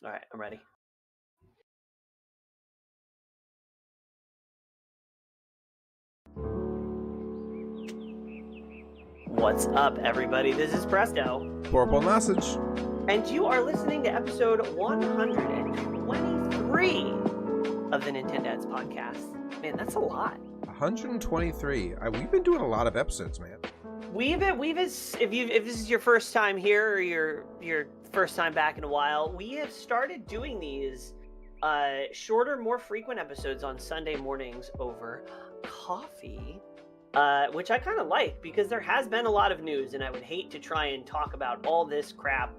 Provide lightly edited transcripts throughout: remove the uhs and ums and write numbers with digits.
All right, I'm ready. What's up, everybody? This is Presto, Purple message. and you are listening to episode 123 of the Nintendads podcast. Man, that's a lot. 123. We've been doing a lot of episodes, man. We've if this is your first time here or your first time back in a while, we have started doing these shorter, more frequent episodes on Sunday mornings over coffee. Which I kind of like because there has been a lot of news, and I would hate to try and talk about all this crap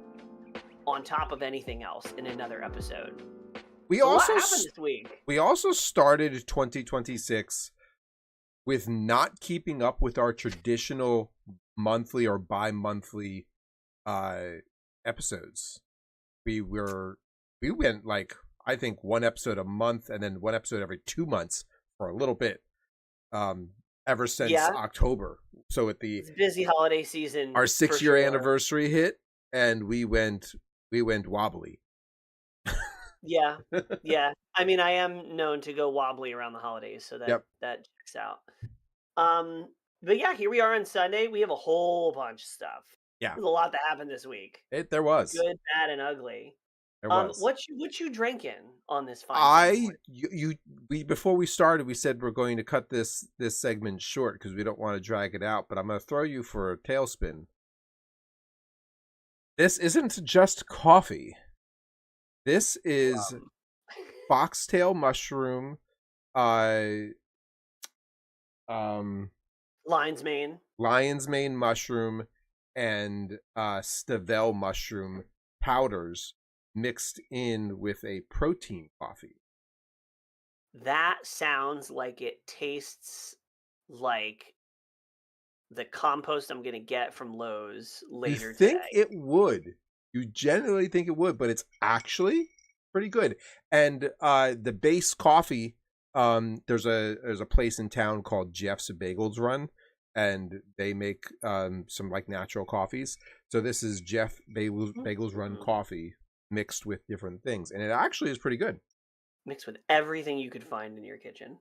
on top of anything else in another episode. We So also what happened this week? we also started 2026 with not keeping up with our traditional monthly or bi-monthly episodes. We went like I think one episode a month and then one episode every 2 months for a little bit. Ever since October. So at It's busy holiday season. Our 6-year anniversary hit, and we went wobbly. Yeah. I mean, I am known to go wobbly around the holidays, so that checks out. But yeah, here we are on Sunday. We have a whole bunch of stuff. Yeah, there's a lot that happened this week. There was good, bad, and ugly. There was. What you drinking on this fine? Before we started, we said we're going to cut this segment short because we don't want to drag it out. But I'm going to throw you for a tailspin. This isn't just coffee. This is foxtail mushroom, lion's mane mushroom, and Stavel mushroom powders mixed in with a protein coffee. That sounds like it tastes like the compost I'm gonna get from Lowe's later today. You think it would? You generally think it would, but it's actually pretty good. And the base coffee, there's a place in town called Jeff's Bagels Run, and they make some like natural coffees. So this is Jeff Bagels Run coffee mixed with different things, and it actually is pretty good. Mixed with everything you could find in your kitchen.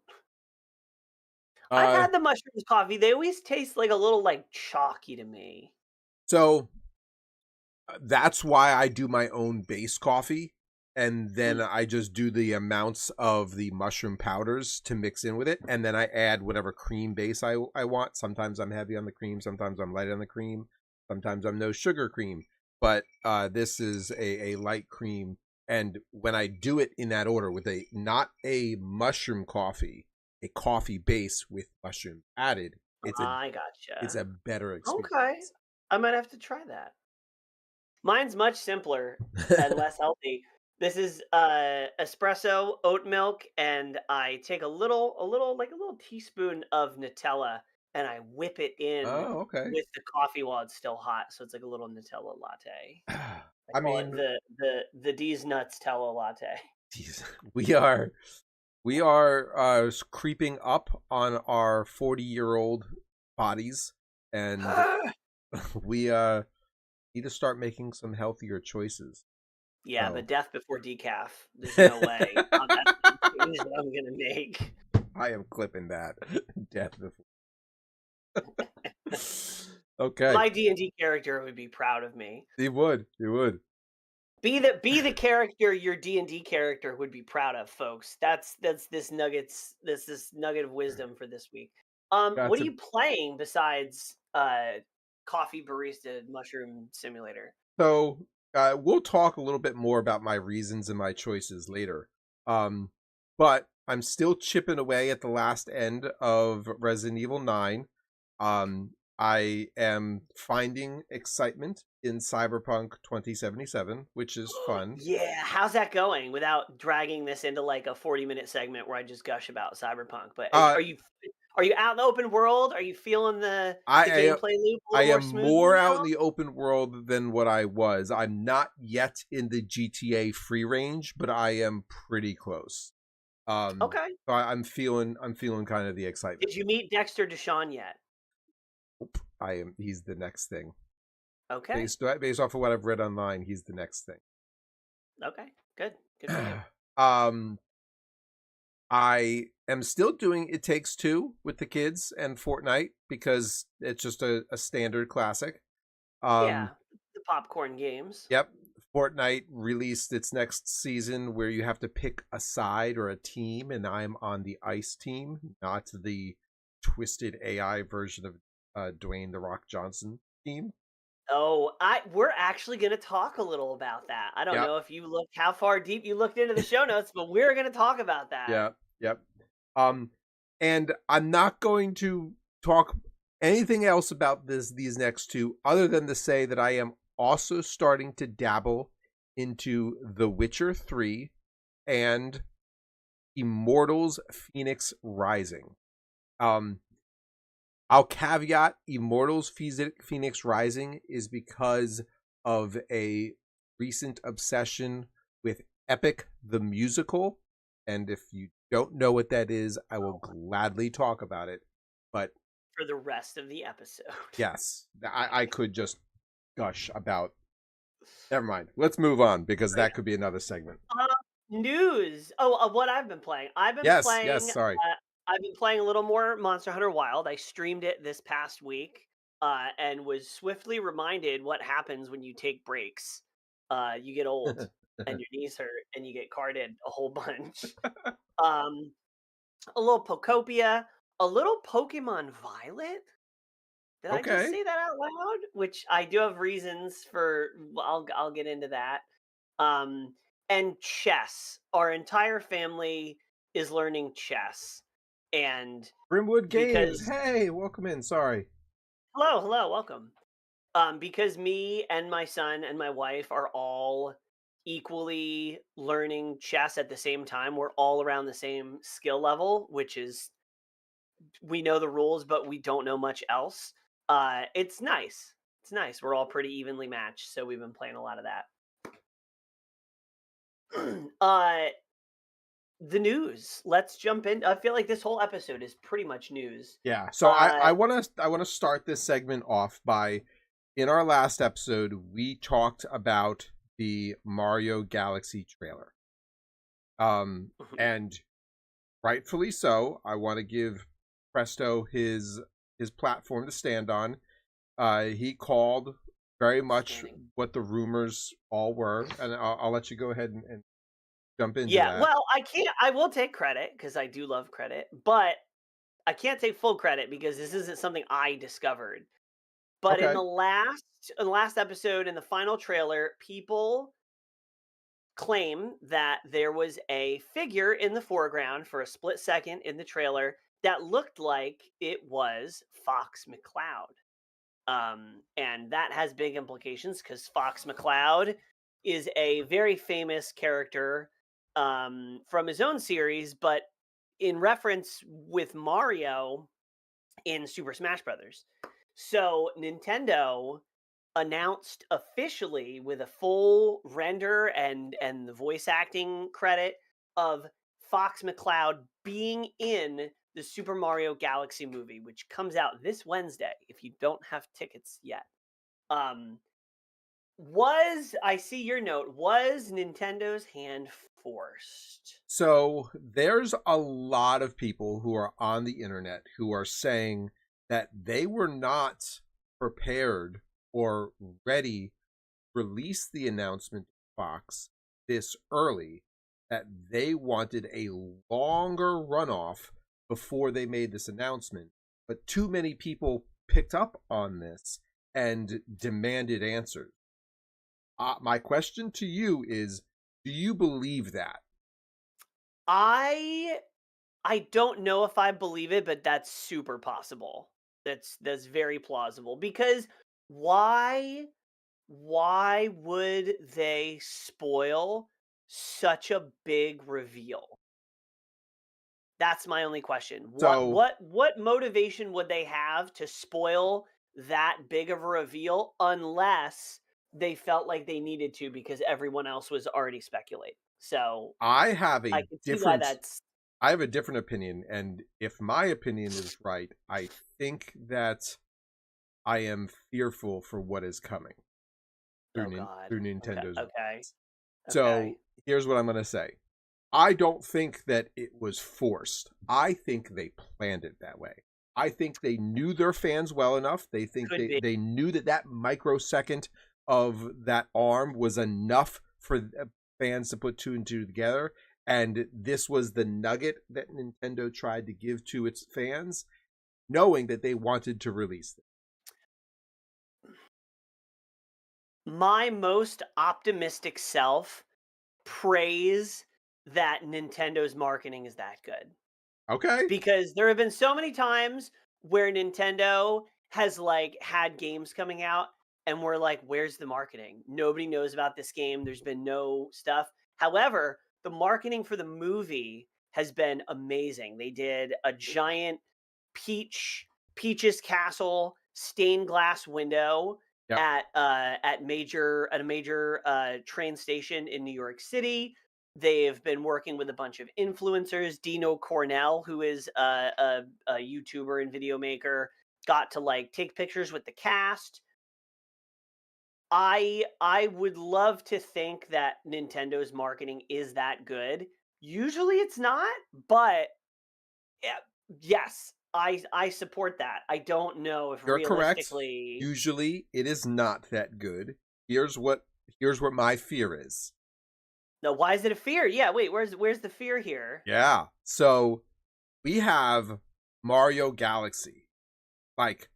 I've had the mushrooms coffee. They always taste like a little like chalky to me. So that's why I do my own base coffee, and then I just do the amounts of the mushroom powders to mix in with it, and then I add whatever cream base I want. Sometimes I'm heavy on the cream, sometimes I'm light on the cream, sometimes I'm no sugar cream. But this is a light cream, and when I do it in that order with not a mushroom coffee, a coffee base with mushroom added, I gotcha. It's a better experience. Okay, I might have to try that. Mine's much simpler and less healthy. This is espresso, oat milk, and I take a little teaspoon of Nutella and I whip it in with the coffee while it's still hot, so it's like a little Nutella latte. I mean the D's Nuts Tella latte. Jeez, we are creeping up on our 40-year-old bodies, and we need to start making some healthier choices. Yeah, but death before decaf. There's no way. That's what I'm gonna make. I am clipping that. Death before. Okay. My D&D character would be proud of me. He would. Be the character your D&D character would be proud of, folks. That's this nugget of wisdom for this week. What are you playing besides Coffee Barista Mushroom Simulator? So we'll talk a little bit more about my reasons and my choices later. But I'm still chipping away at the last end of Resident Evil 9. I am finding excitement in Cyberpunk 2077, which is fun. Yeah, how's that going? Without dragging this into like a 40-minute segment where I just gush about Cyberpunk, but are you out in the open world? Are you feeling the gameplay loop? I am more out in the open world than what I was. I'm not yet in the GTA free range, but I am pretty close. Okay. So I'm feeling kind of the excitement. Did you meet Dexter Deshawn yet? He's the next thing. Okay. Based off of what I've read online, he's the next thing. Okay, good, good for you. um, I am still doing It Takes Two with the kids and Fortnite because it's just a standard classic. Um, Yeah, the popcorn games. yep. Fortnite released its next season where you have to pick a side or a team, and I'm on the ice team, not the twisted AI version of Dwayne the Rock Johnson team. Oh, we're actually going to talk a little about that. I don't Yep. know if you looked how far deep you looked into the show notes, but we're going to talk about that. Yep. Yep. Um, and I'm not going to talk anything else about these next two other than to say that I am also starting to dabble into The Witcher 3 and Immortals Phoenix Rising. Um, I'll caveat Immortals Phoenix Rising is because of a recent obsession with Epic the Musical. And if you don't know what that is, I will gladly talk about it. But For the rest of the episode. yes, I could just gush about. Never mind. Let's move on because Right. that could be another segment. Uh, News. Oh, what I've been playing. Yes, yes, sorry. I've been playing a little more Monster Hunter Wild. I streamed it this past week, and was swiftly reminded what happens when you take breaks. You get old, and your knees hurt, and you get carded a whole bunch. Um, a little Pokopia, a little Pokemon Violet. Did I just Okay. say that out loud? Which I do have reasons for. I'll get into that. Um, and chess. Our entire family is learning chess, and Brimwood Games. because Hey, welcome in. Sorry. hello, welcome. Because me and my son and my wife are all equally learning chess at the same time. We're all around the same skill level, which is we know the rules, but we don't know much else. It's nice. It's nice. We're all pretty evenly matched, so we've been playing a lot of that. The news. Let's jump in. I feel like this whole episode is pretty much news. Yeah. So I Uh, I want to I want to start this segment off by in our last episode we talked about the Mario Galaxy trailer. And rightfully so, I want to give Presto his platform to stand on. He called very much Scanning. what the rumors all were, and I'll let you go ahead and jump into Yeah, that. well, I can't. I will take credit because I do love credit, but I can't take full credit because this isn't something I discovered. But Okay. in the last episode, in the final trailer, people claim that there was a figure in the foreground for a split second in the trailer that looked like it was Fox McCloud. And that has big implications because Fox McCloud is a very famous character from his own series, but in reference with Mario in Super Smash Brothers. So Nintendo announced officially with a full render and the voice acting credit of Fox McCloud being in the Super Mario Galaxy movie, which comes out this Wednesday if you don't have tickets yet. Um was I see your note, was Nintendo's hand forced? So there's a lot of people who are on the internet who are saying that they were not prepared or ready to release the announcement to Fox this early, that they wanted a longer runoff before they made this announcement. But too many people picked up on this and demanded answers. My question to you is, do you believe that? I I don't know if I believe it, but that's super possible. That's very plausible because why why would they spoil such a big reveal? That's my only question. So What motivation would they have to spoil that big of a reveal unless they felt like they needed to because everyone else was already speculating. So I have a I can see why different that's I have a different opinion, and if my opinion is right, I think that I am fearful for what is coming oh god. through Okay. Nintendo's Okay. release. So Okay. here's what I'm going to say. I don't think that it was forced. I think they planned it that way. I think they knew their fans well enough. They think Could be. they knew that that microsecond of that arm was enough for fans to put two and two together. And this was the nugget that Nintendo tried to give to its fans, knowing that they wanted to release it. My most optimistic self praise that Nintendo's marketing is that good. Okay. Because there have been so many times where Nintendo has like had games coming out and we're like, where's the marketing? Nobody knows about this game. There's been no stuff. However, the marketing for the movie has been amazing. They did a giant Peach's castle stained glass window Yep. at a major train station in New York City. They've been working with a bunch of influencers. Dino Cornell, who is a YouTuber and video maker, got to like take pictures with the cast. I would love to think that Nintendo's marketing is that good. Usually it's not, but yeah, yes, I support that. I don't know if You're correct. realistically. Usually it is not that good. Here's what my fear is. No, why is it a fear? Yeah, wait, where's the fear here? Yeah. So we have Mario Galaxy. Like,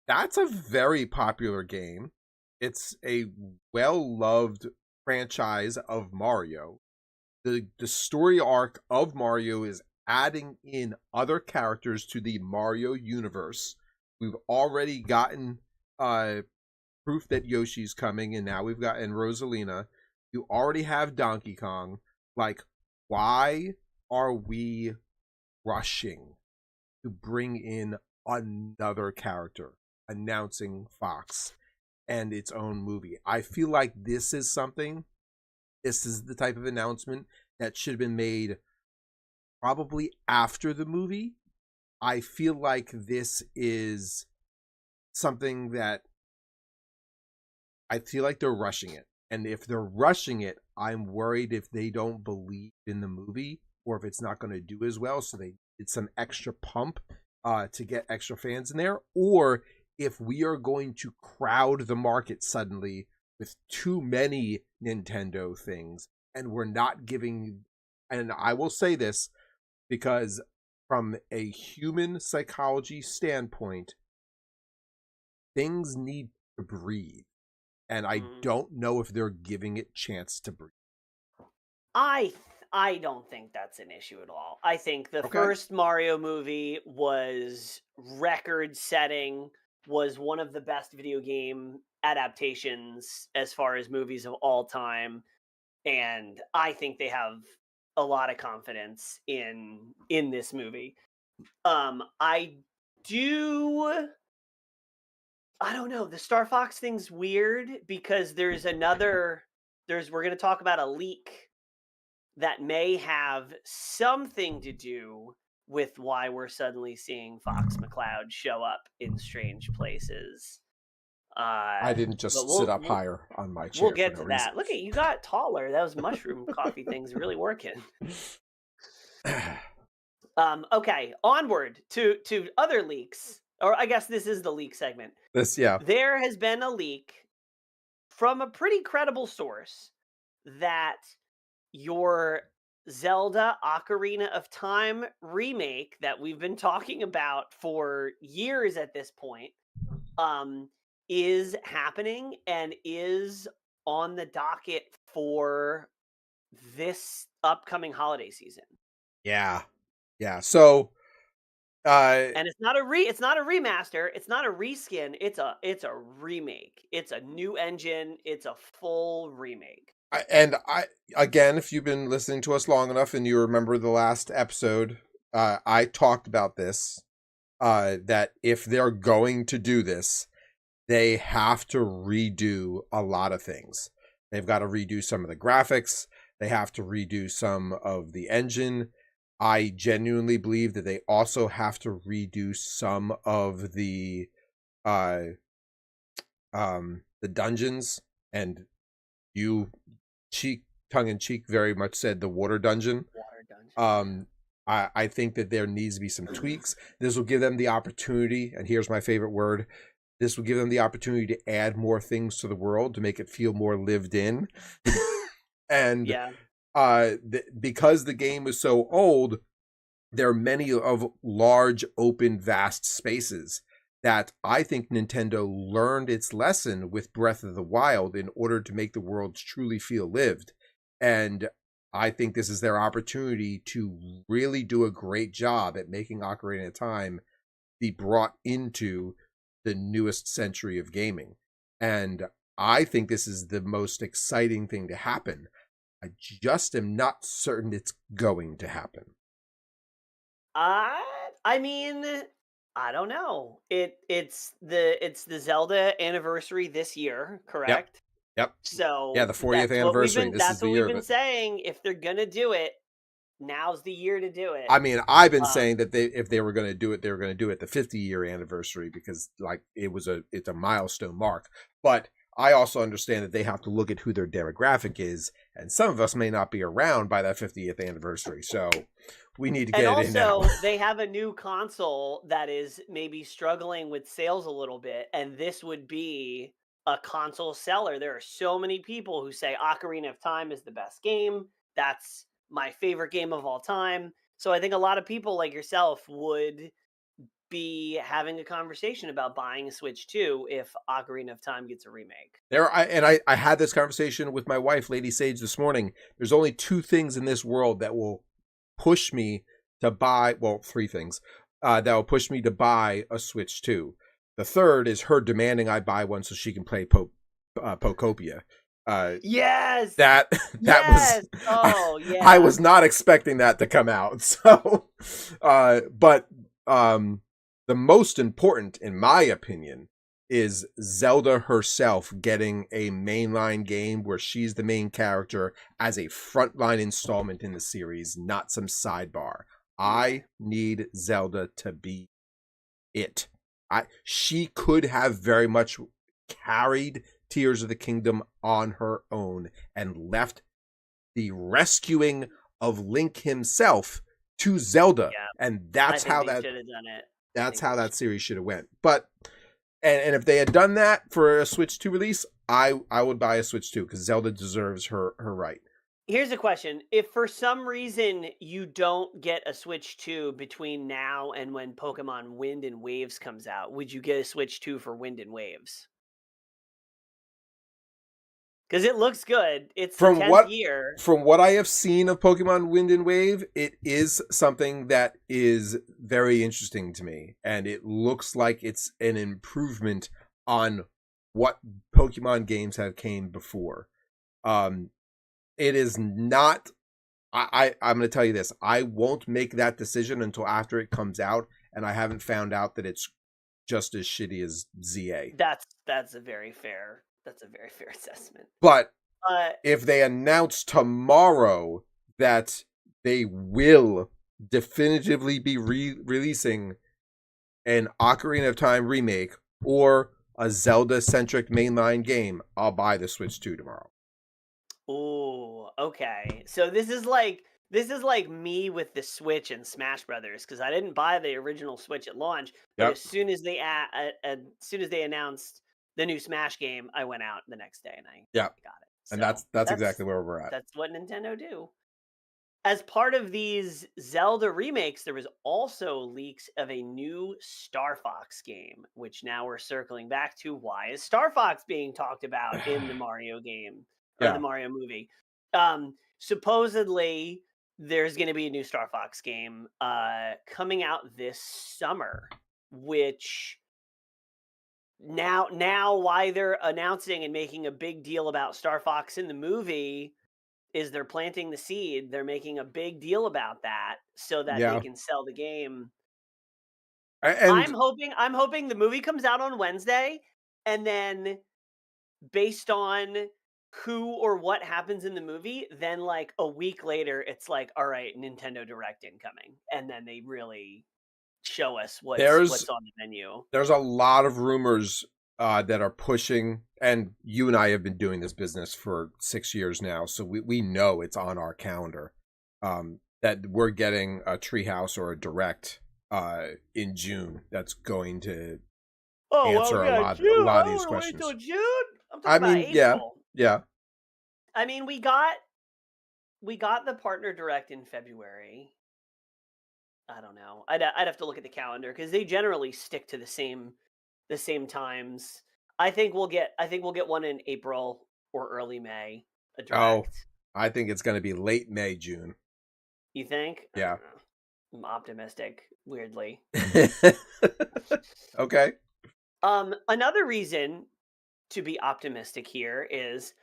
that's a very popular game. It's a well-loved franchise of Mario. The story arc of Mario is adding in other characters to the Mario universe. We've already gotten proof that Yoshi's coming, and now we've gotten Rosalina. You already have Donkey Kong. Like, why are we rushing to bring in another character, announcing Fox and its own movie? I feel like this is the type of announcement that should have been made probably after the movie. I feel like this is something that I feel like they're rushing it. And if they're rushing it, I'm worried if they don't believe in the movie or if it's not going to do as well. So they did some extra pump to get extra fans in there. Or if we are going to crowd the market suddenly with too many Nintendo things and we're not giving, and I will say this because from a human psychology standpoint, things need to breathe. And I Mm. don't know if they're giving it chance to breathe. I I don't think that's an issue at all. I think the Okay. first Mario movie was record setting, was one of the best video game adaptations as far as movies of all time, and I think they have a lot of confidence in this movie. I do I don't know. The Star Fox thing's weird because we're going to talk about a leak that may have something to do with why we're suddenly seeing Fox McCloud show up in strange places. I didn't But just sit we'll up we'll, higher on my we'll chair for get no to reason. that. Look at you got taller. Those mushroom coffee things really working. Okay, onward to other leaks. Or I guess this is the leak segment. Yeah. There has been a leak from a pretty credible source that your Zelda Ocarina of Time remake that we've been talking about for years at this point um is happening and is on the docket for this upcoming holiday season. Yeah. Yeah. So And it's not a remaster, it's not a reskin, it's a remake. It's a new engine, it's a full remake. I again, if you've been listening to us long enough and you remember the last episode, I talked about this. That if they're going to do this, they have to redo a lot of things. They've got to redo some of the graphics. They have to redo some of the engine. I genuinely believe that they also have to redo some of uh the dungeons. And you cheek tongue in cheek, very much said the water dungeon. Water dungeon. Um, I think that there needs to be some tweaks. This will give them the opportunity, and here's my favorite word. This will give them the opportunity to add more things to the world to make it feel more lived in. And yeah. Because the game is so old, there are many of large, open, vast spaces that I think Nintendo learned its lesson with Breath of the Wild in order to make the world truly feel lived. And I think this is their opportunity to really do a great job at making Ocarina of Time be brought into the newest century of gaming. And I think this is the most exciting thing to happen. I just am not certain it's going to happen. I mean, I don't know. It's the Zelda anniversary this year, Yep. correct? Yep. So Yeah, the 40th anniversary. This is that's the what year we've of been it. saying. If they're gonna do it, now's the year to do it. I mean, I've been Um, saying that if they were going to do it, they were going to do it the 50-year anniversary because like it's a milestone mark. But I also understand that they have to look at who their demographic is, and some of us may not be around by that 50th anniversary. So we need to and get it in now. also, they have a new console that is maybe struggling with sales a little bit, and this would be a console seller. There are so many people who say Ocarina of Time is the best game. That's my favorite game of all time. So I think a lot of people like yourself would be having a conversation about buying a Switch 2 if Ocarina of Time gets a remake. I had this conversation with my wife, Lady Sage, this morning. There's only two things in this world that will push me to buy, well, three things that will push me to buy a Switch 2. The third is her demanding I buy one so she can play Pokopia. Yes. That Yes. was Oh, yeah. I was not expecting that to come out. So, but the most important, in my opinion, is Zelda herself getting a mainline game where she's the main character as a frontline installment in the series, not some sidebar. I need Zelda to be it. She could have very much carried Tears of the Kingdom on her own and left the rescuing of Link himself to Zelda. Yeah. And that's how that should have done it. that's how that series should have went. But and if they had done that for a Switch 2 release, I would buy a Switch 2 because Zelda deserves her right. Here's a question. If for some reason you don't get a Switch 2 between now and when Pokemon Wind and Waves comes out, would you get a Switch 2 for Wind and Waves? Because it looks good. It's the 10th year. From what I have seen of Pokemon Wind and Wave, it is something that is very interesting to me. And it looks like it's an improvement on what Pokemon games have came before. It is not. I'm going to tell you this. I won't make that decision until after it comes out, and I haven't found out that it's just as shitty as ZA. That's a very fair assessment. But if they announce tomorrow that they will definitively be releasing an Ocarina of Time remake or a Zelda-centric mainline game, I'll buy the Switch 2 tomorrow. Oh, okay. So this is like me with the Switch and Smash Brothers because I didn't buy the original Switch at launch, but as soon as they announced the new Smash game, I went out the next day and I got it. So and that's exactly where we're at. That's what Nintendo do. As part of these Zelda remakes, there was also leaks of a new Star Fox game, which now we're circling back to. Why is Star Fox being talked about in the Mario game or the Mario movie? Supposedly, there's going to be a new Star Fox game coming out this summer, which now why they're announcing and making a big deal about Star Fox in the movie is they're planting the seed. They're making a big deal about that so that they can sell the game. And I'm hoping the movie comes out on Wednesday, and then based on who or what happens in the movie, then like a week later, it's like, all right, Nintendo Direct incoming, and then they really show us what's on the menu. There's a lot of rumors that are pushing, and you and I have been doing this business for 6 years now, so we know it's on our calendar, that we're getting a Treehouse or a Direct in June that's going to Oh well, answer yeah, a June. lot I of don't these want to wait till questions. June. I'm talking I about mean, yeah, April. yeah. I mean, we got the partner direct in February. I don't know. I'd have to look at the calendar because they generally stick to the same times. I think we'll get one in April or early May, a Oh, direct. I think it's going to be late May, June. You think? I Yeah. don't know. I'm optimistic, weirdly. Okay. Another reason to be optimistic here is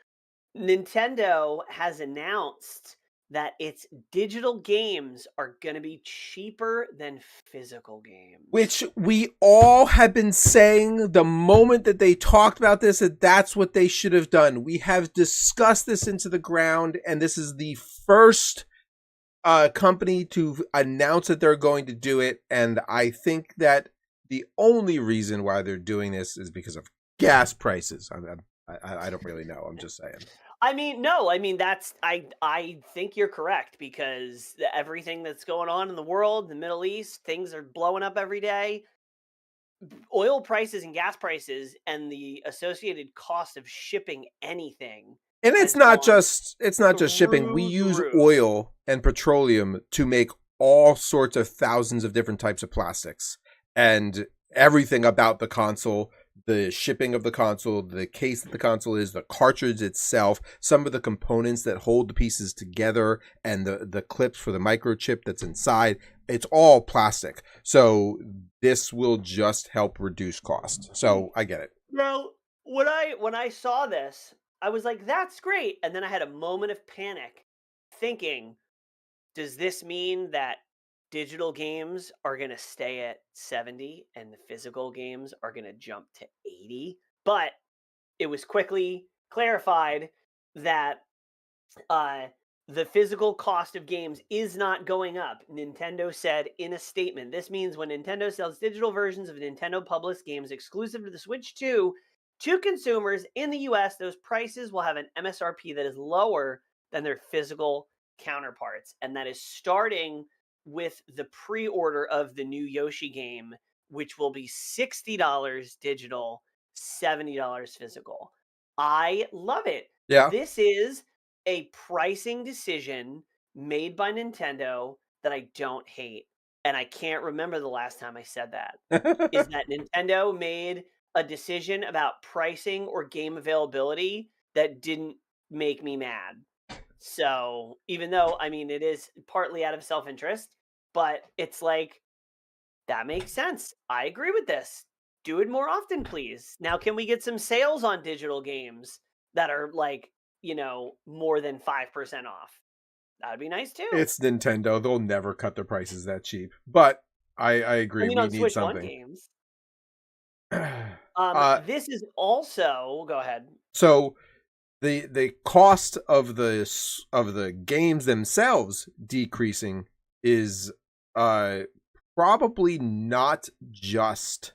Nintendo has announced that its digital games are going to be cheaper than physical games. Which we all have been saying the moment that they talked about this, that that's what they should have done. We have discussed this into the ground, and this is the first company to announce that they're going to do it. And I think that the only reason why they're doing this is because of gas prices. I don't really know. I'm just saying. I mean, no, I mean that's I think you're correct because everything that's going on in the world, the Middle East, things are blowing up every day. Oil prices and gas prices and the associated cost of shipping anything And has gone it's not just shipping. We through the use roof. oil and petroleum to make all sorts of thousands of different types of plastics, and everything about the console, the shipping of the console, the case that the console is, the cartridge itself, some of the components that hold the pieces together, and the clips for the microchip that's inside. It's all plastic. So this will just help reduce cost. So I get it. Now, when I saw this, I was like, "That's great," and then I had a moment of panic, thinking, "Does this mean that digital games are gonna stay at 70 and the physical games are gonna jump to 80?" But it was quickly clarified that uh, the physical cost of games is not going up. Nintendo said in a statement, this means when Nintendo sells digital versions of Nintendo published games exclusive to the Switch 2 to consumers in the US, those prices will have an MSRP that is lower than their physical counterparts. And that is starting with the pre order of the new Yoshi game, which will be $60 digital, $70 physical. I love it. Yeah. This is a pricing decision made by Nintendo that I don't hate. And I can't remember the last time I said that. Is that Nintendo made a decision about pricing or game availability that didn't make me mad. So, even though, I mean, it is partly out of self interest, but it's like, that makes sense. I agree with this. Do it more often, please. Now, can we get some sales on digital games that are like, more than 5% off? That would be nice too. It's Nintendo. They'll never cut their prices that cheap. But I I agree. mean, We on need Switch One something. games. uh, This is also, go ahead. so the cost of the games themselves decreasing is probably not just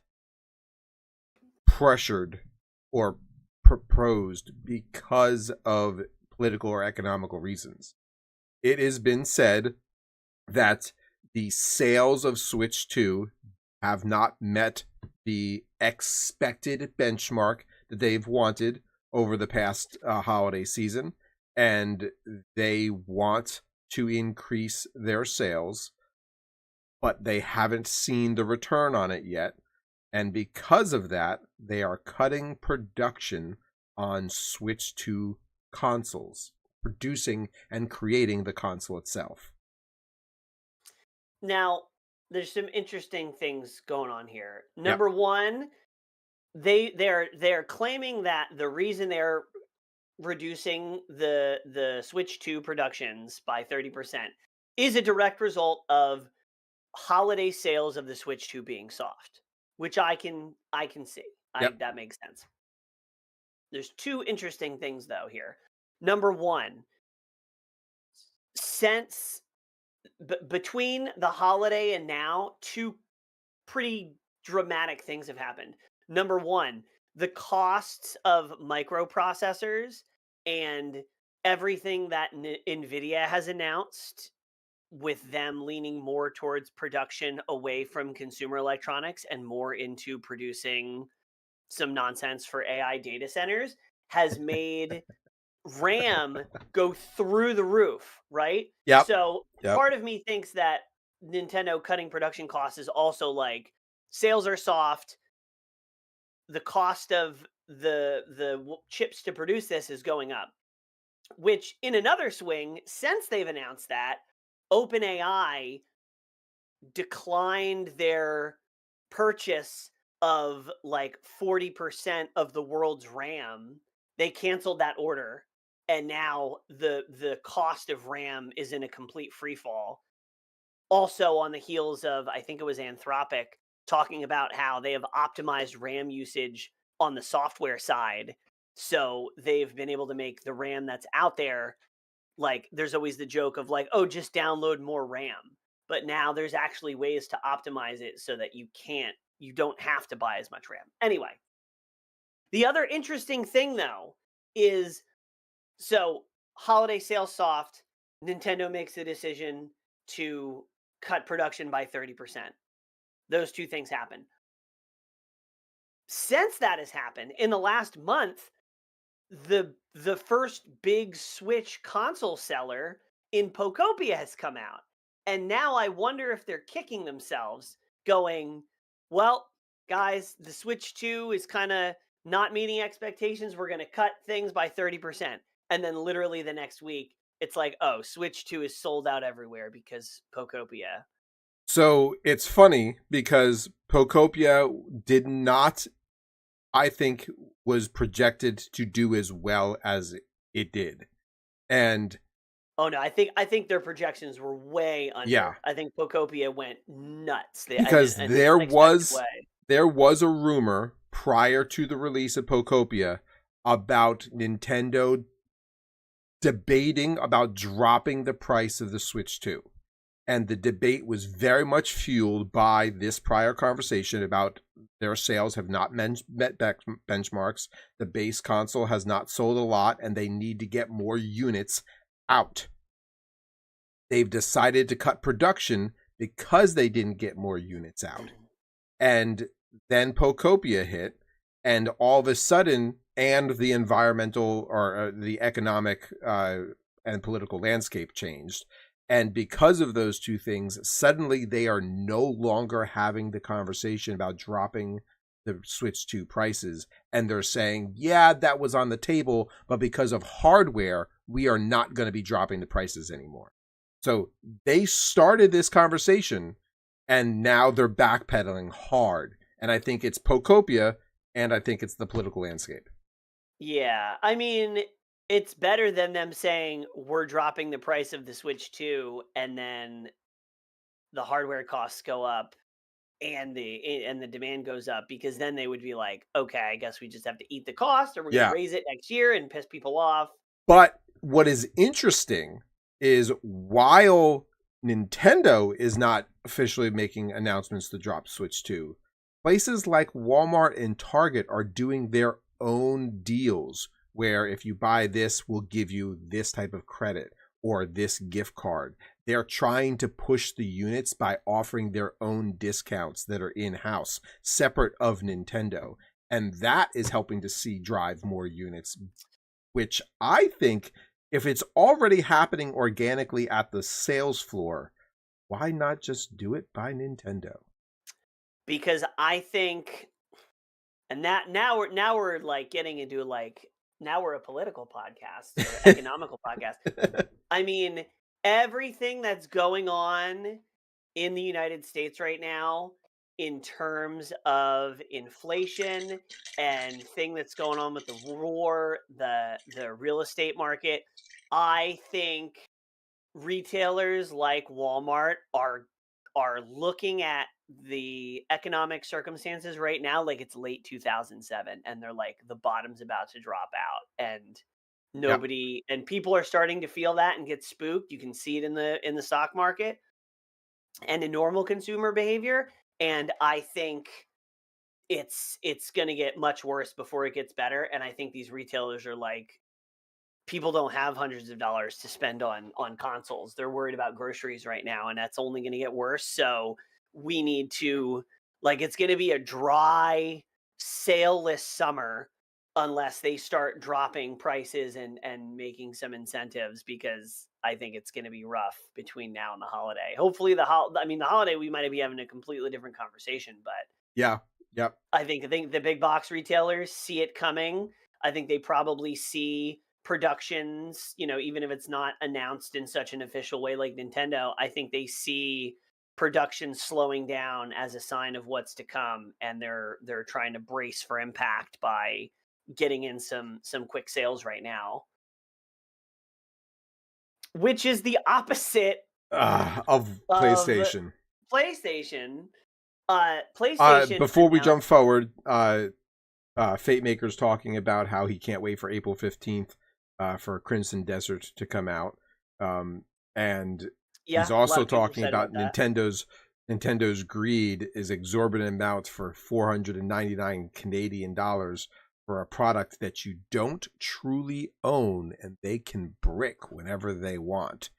pressured or proposed because of political or economical reasons. It has been said that the sales of Switch 2 have not met the expected benchmark that they've wanted over the past holiday season, and they want to increase their sales, but they haven't seen the return on it yet. And because of that, they are cutting production on Switch 2 consoles, producing and creating the console itself. Now, there's some interesting things going on here. Yep. Number one, they're claiming that the reason they're reducing the Switch 2 productions by 30% is a direct result of holiday sales of the Switch 2 being soft, which I can see. Yep. That makes sense. There's two interesting things though here. Number one, since between the holiday and now, two pretty dramatic things have happened. Number one, the costs of microprocessors and everything that Nvidia has announced, with them leaning more towards production away from consumer electronics and more into producing some nonsense for AI data centers, has made RAM go through the roof, right? Yep. So Yep. part of me thinks that Nintendo cutting production costs is also like sales are soft, the cost of the chips to produce this is going up. Which in another swing, since they've announced that, OpenAI declined their purchase of like 40% of the world's RAM. They canceled that order, and now the cost of RAM is in a complete free fall. Also on the heels of, I think it was Anthropic talking about how they have optimized RAM usage on the software side. So they've been able to make the RAM that's out there, like there's always the joke of like, oh, just download more RAM. But now there's actually ways to optimize it so that you don't have to buy as much RAM. Anyway, the other interesting thing though is, so holiday sales soft, Nintendo makes a decision to cut production by 30%. Those two things happen. Since that has happened in the last month, the first big Switch console seller in Pocopia has come out. And now I wonder if they're kicking themselves, going, well, guys, the Switch 2 is kind of not meeting expectations. We're going to cut things by 30%. And then literally the next week, it's like, oh, Switch 2 is sold out everywhere because Pocopia. So it's funny because Pocopia did not, I think, was projected to do as well as it did. And Oh no, I think their projections were way yeah, under. I think Pocopia went nuts. because In an unexpected way. there was a rumor prior to the release of Pocopia about Nintendo debating about dropping the price of the Switch 2. And the debate was very much fueled by this prior conversation about their sales have not met benchmarks. The base console has not sold a lot, and they need to get more units out. They've decided to cut production because they didn't get more units out. And then Pocopia hit, and all of a sudden, and the environmental or the economic and political landscape changed. And because of those two things, suddenly they are no longer having the conversation about dropping the Switch 2 prices. And they're saying, yeah, that was on the table, but because of hardware, we are not going to be dropping the prices anymore. So they started this conversation, and now they're backpedaling hard. And I think it's Pocopia, and I think it's the political landscape. Yeah, I mean, it's better than them saying we're dropping the price of the Switch 2 and then the hardware costs go up and the demand goes up, because then they would be like, okay, I guess we just have to eat the cost, or we're going to Yeah. raise it next year and piss people off. But what is interesting is while Nintendo is not officially making announcements to drop Switch 2, places like Walmart and Target are doing their own deals where if you buy this, we'll give you this type of credit or this gift card. They're trying to push the units by offering their own discounts that are in-house, separate of Nintendo. And that is helping to see drive more units, which I think if it's already happening organically at the sales floor, why not just do it by Nintendo? Because I think, and that now we're like getting into like, now we're a political podcast or economical podcast. I mean, everything that's going on in the United States right now in terms of inflation and thing that's going on with the war, the real estate market, I think retailers like Walmart are looking at the economic circumstances right now like it's late 2007, and they're like, the bottom's about to drop out, and Yep. nobody, and people are starting to feel that and get spooked. You can see it in the stock market and in normal consumer behavior. And I think it's going to get much worse before it gets better. And I think these retailers are like, people don't have hundreds of dollars to spend on consoles. They're worried about groceries right now, and that's only going to get worse. So we need to, like, it's going to be a dry, saleless summer unless they start dropping prices and making some incentives, because I think it's going to be rough between now and the holiday. Hopefully the holiday we might be having a completely different conversation, but Yeah. Yep. I think the big box retailers see it coming. I think they probably see productions, even if it's not announced in such an official way like Nintendo. I think they see production slowing down as a sign of what's to come, and they're trying to brace for impact by getting in some quick sales right now, which is the opposite Of of PlayStation. PlayStation. PlayStation Before we jump announced. forward, Fate Maker's talking about how he can't wait for April 15th for Crimson Desert to come out. And he's Yeah, a lot also of people talking excited about about that. Nintendo's greed is exorbitant amounts for 499 Canadian dollars for a product that you don't truly own and they can brick whenever they want.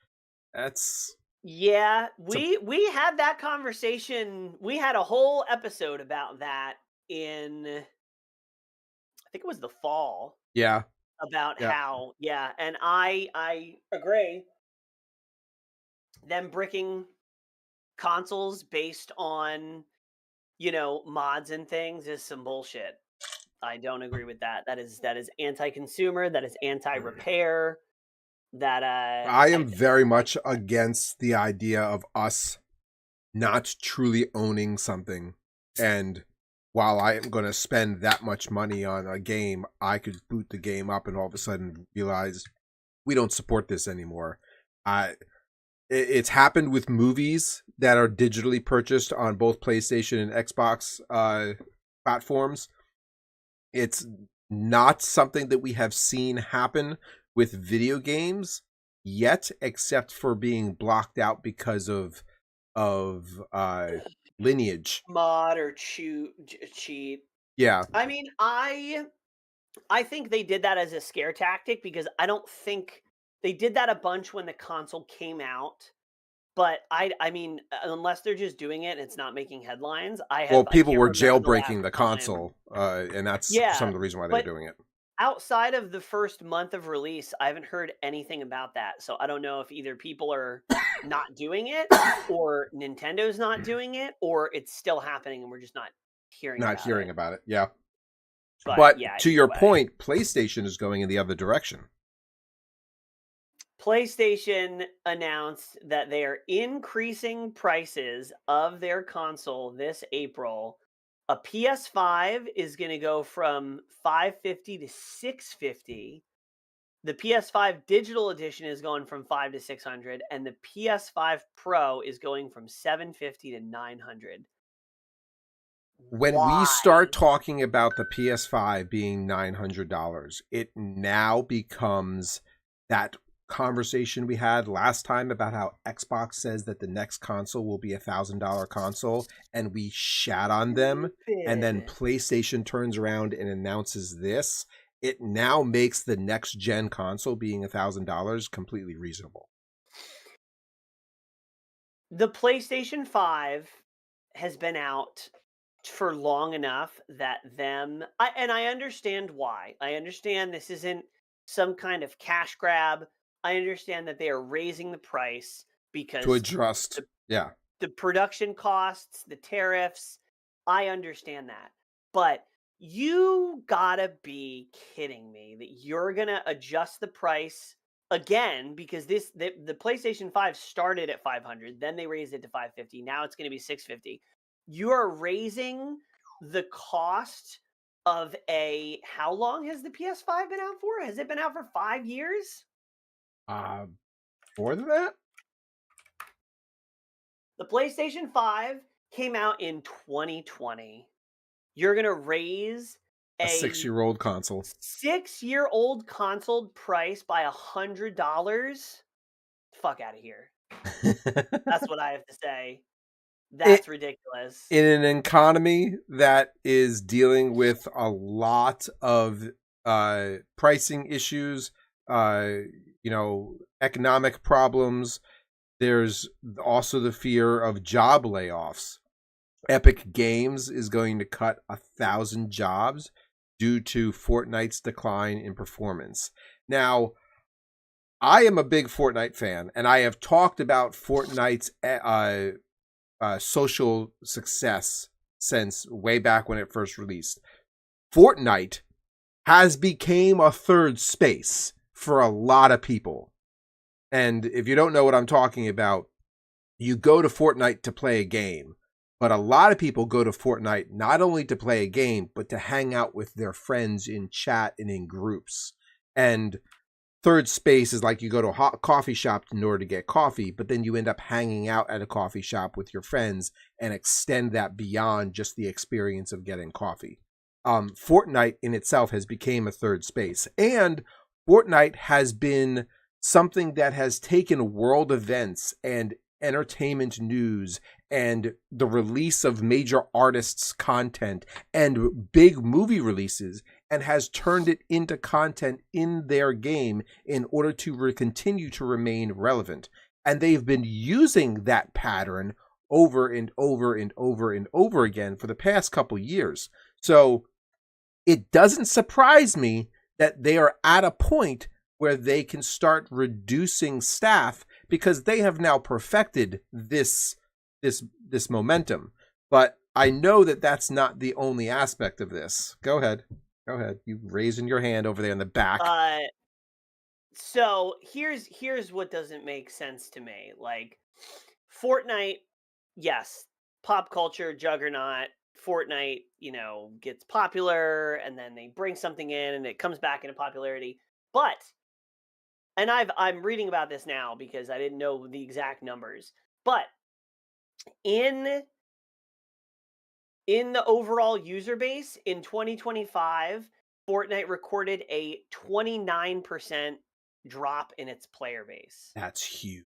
That's Yeah, it's a we had that conversation. We had a whole episode about that in, I think it was the fall, yeah, about yeah. how, yeah, and I agree, them bricking consoles based on, mods and things is some bullshit. I don't agree with that. That is anti-consumer, that is anti-repair, that I I am very don't like much that. against the idea of us not truly owning something. And while I am going to spend that much money on a game, I could boot the game up and all of a sudden realize we don't support this anymore. I it's happened with movies that are digitally purchased on both PlayStation and Xbox platforms. It's not something that we have seen happen with video games yet, except for being blocked out because of lineage. Mod or cheat. Yeah. I mean, I think they did that as a scare tactic, because I don't think they did that a bunch when the console came out. But I mean, unless they're just doing it and it's not making headlines, Well, I people can't were remember the last jailbreaking the time. console, and that's some Yeah, of the reason why they're but doing it. outside of the first month of release, I haven't heard anything about that. So I don't know if either people are not doing it, or Nintendo's not doing it, or it's still happening and we're just not hearing Not about hearing it. about it. Yeah. But But yeah, to either your way. point, PlayStation is going in the other direction. PlayStation announced that they are increasing prices of their console this April. A PS5 is going to go from 550 to 650. The PS5 digital edition is going from 5 to 600, and the PS5 Pro is going from 750 to 900. When we Why? start talking about the PS5 being $900, it now becomes that conversation we had last time about how Xbox says that the next console will be $1,000 console, and we shat on them, and then Stupid. PlayStation turns around and announces this. It now makes the next gen console being $1,000 completely reasonable. The PlayStation 5 has been out for long enough that and I understand why. I understand this isn't some kind of cash grab. I understand that they are raising the price To because adjust. the Yeah. the production costs, the tariffs, I understand that. But you gotta be kidding me that you're gonna adjust the price again, because the PlayStation 5 started at 500, then they raised it to 550. Now it's gonna be 650. You are raising the cost of a how long has the PS5 been out for? Has it been out for 5 years? Uh, More than that? The PlayStation 5 came out in 2020. You're going to raise A a 6-year-old console. 6-year-old console price by $100? Fuck out of here. That's what I have to say. That's ridiculous. In an economy that is dealing with a lot of pricing issues, economic problems, there's also the fear of job layoffs. Epic Games is going to cut 1,000 jobs due to Fortnite's decline in performance. Now, I am a big Fortnite fan, and I have talked about Fortnite's social success since way back when it first released. Fortnite has become a third space for a lot of people. And if you don't know what I'm talking about, you go to Fortnite to play a game. But a lot of people go to Fortnite not only to play a game, but to hang out with their friends in chat and in groups. And third space is like you go to a coffee shop in order to get coffee, but then you end up hanging out at a coffee shop with your friends and extend that beyond just the experience of getting coffee. Fortnite in itself has become a third space, and Fortnite has been something that has taken world events and entertainment news and the release of major artists' content and big movie releases and has turned it into content in their game in order to continue to remain relevant. And they've been using that pattern over and over and over and over again for the past couple years. So it doesn't surprise me that they are at a point where they can start reducing staff because they have now perfected this momentum. But I know that that's not the only aspect of this. Go ahead. You raising your hand over there in the back. So here's what doesn't make sense to me. Like, Fortnite, yes, pop culture juggernaut. Fortnite, gets popular, and then they bring something in, and it comes back into popularity. But, and I'm reading about this now because I didn't know the exact numbers. But in the overall user base in 2025, Fortnite recorded a 29% drop in its player base. That's huge.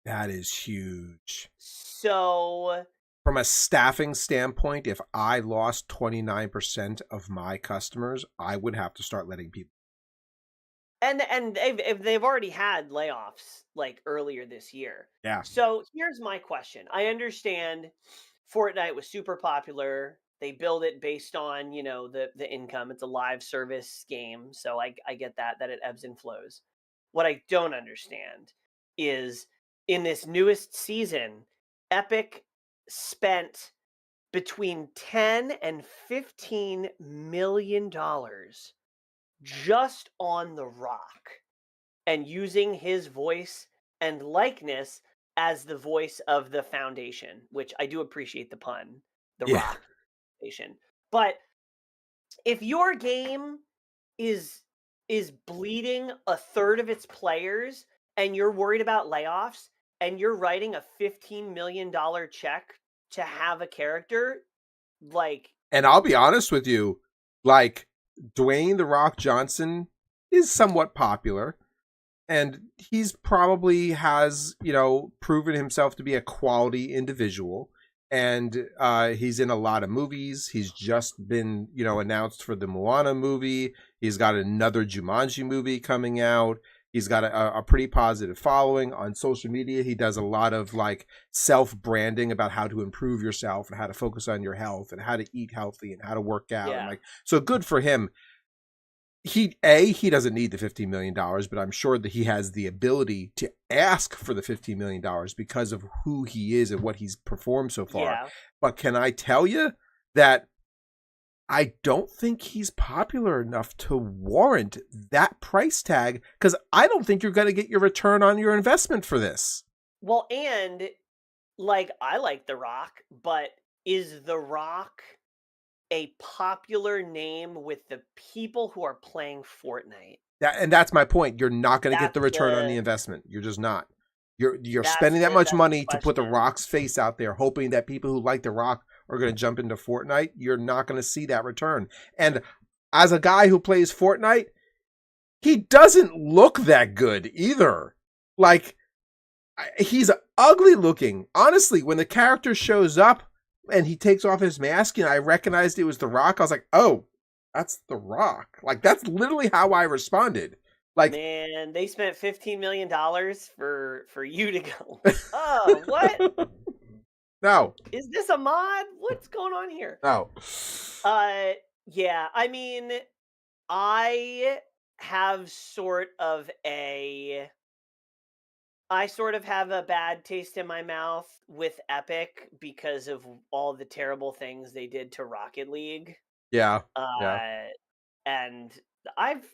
That is huge. So, from a staffing standpoint, if I lost 29% of my customers, I would have to start letting people. And they've already had layoffs like earlier this year. Yeah. So here's my question. I understand Fortnite was super popular. They build it based on, the income. It's a live service game. So I get that it ebbs and flows. What I don't understand is in this newest season, Epic spent between $10 and $15 million just on The Rock and using his voice and likeness as the voice of the Foundation, which I do appreciate the pun, The Rock Foundation. But if your game is bleeding a third of its players and you're worried about layoffs and you're writing a $15 million check to have a character, like... And I'll be honest with you, like, Dwayne "The Rock" Johnson is somewhat popular, and he's probably has, proven himself to be a quality individual, and he's in a lot of movies. He's just been, announced for the Moana movie. He's got another Jumanji movie coming out. He's got a pretty positive following on social media. He does a lot of like self-branding about how to improve yourself and how to focus on your health and how to eat healthy and how to work out. Yeah. And so good for him. He doesn't need the $15 million, but I'm sure that he has the ability to ask for the $15 million because of who he is and what he's performed so far. Yeah. But can I tell you that I don't think he's popular enough to warrant that price tag, because I don't think you're going to get your return on your investment for this. Well, and like, I like The Rock, but is The Rock a popular name with the people who are playing Fortnite? And that's my point. You're not going to get the return on the investment. You're just not. You're spending that much money to put The Rock's face out there, hoping that people who like The Rock are going to jump into Fortnite. You're not going to see that return. And as a guy who plays Fortnite, he doesn't look that good either. Like, he's ugly looking. Honestly, when the character shows up and he takes off his mask and I recognized it was The Rock, I was like, oh, that's The Rock. Like, that's literally how I responded. Like, man, they spent $15 million for you to go. Oh, what? no. Is this a mod? What's going on here? No. Yeah, I mean, I have I sort of have a bad taste in my mouth with Epic because of all the terrible things they did to Rocket League. Yeah. Yeah. Uh, and I've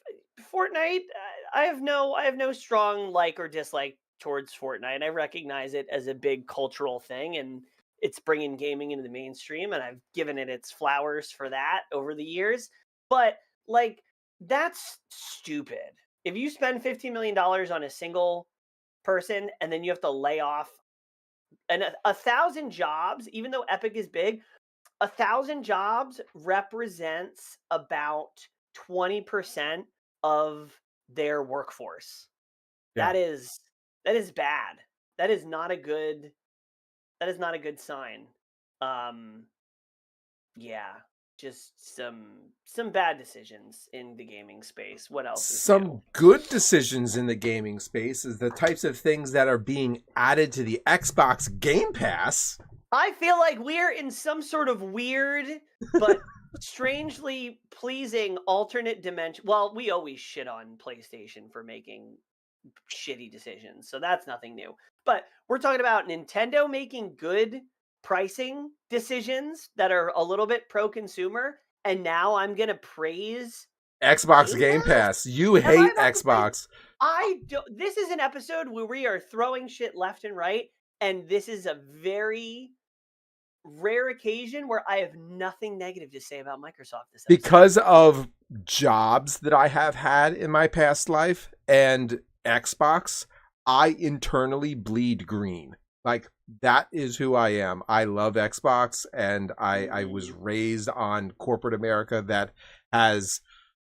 Fortnite. I have no strong like or dislike towards Fortnite. I recognize it as a big cultural thing, and it's bringing gaming into the mainstream, and I've given it its flowers for that over the years. But like, that's stupid. If you spend $15 million on a single person and then you have to lay off and 1,000 jobs, even though Epic is big, 1,000 jobs represents about 20% of their workforce. Yeah. That is bad. That is not a good sign. Um yeah, just some bad decisions in the gaming space. What else is Some new? good decisions in the gaming space is the types of things that are being added to the Xbox Game Pass. I feel like we're in some sort of weird but strangely pleasing alternate dimension. Well, we always shit on PlayStation for making shitty decisions, so that's nothing new. But we're talking about Nintendo making good pricing decisions that are a little bit pro-consumer, and now I'm gonna praise Xbox Game Game Pass? Pass. You Am I hate about to praise? Xbox. I don't. This is an episode where we are throwing shit left and right, and this is a very rare occasion where I have nothing negative to say about Microsoft this episode. Because of jobs that I have had in my past life and Xbox, I internally bleed green. Like, that is who I am. I love Xbox, and I was raised on corporate America that has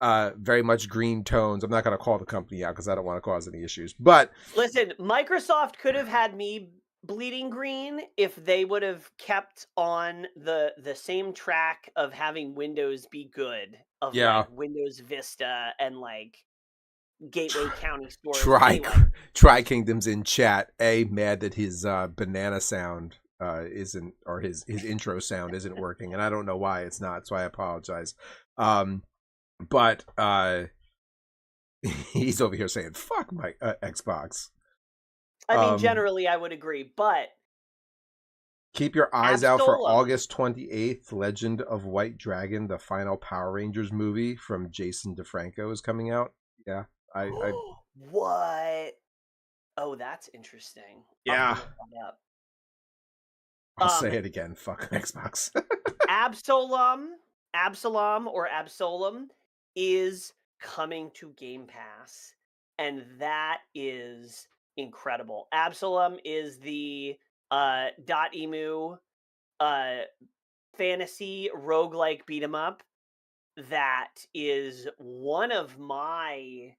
very much green tones. I'm not going to call the company out because I don't want to cause any issues. But listen, Microsoft could have had me bleeding green if they would have kept on the same track of having Windows be good, of yeah, like Windows Vista and like Gateway County stores. Try Kingdoms in chat. Mad that his banana sound isn't, or his intro sound isn't working, and I don't know why it's not. So I apologize. But he's over here saying "fuck my Xbox." I mean, generally, I would agree, but keep your eyes out for August 28th. Legend of White Dragon, the final Power Rangers movie from Jason DeFranco, is coming out. Yeah, I what? Oh, that's interesting. Yeah. I'll say it again. Fuck Xbox. Absalom is coming to Game Pass, and that is incredible. Absalom is the .emu fantasy roguelike beat 'em up that is one of my,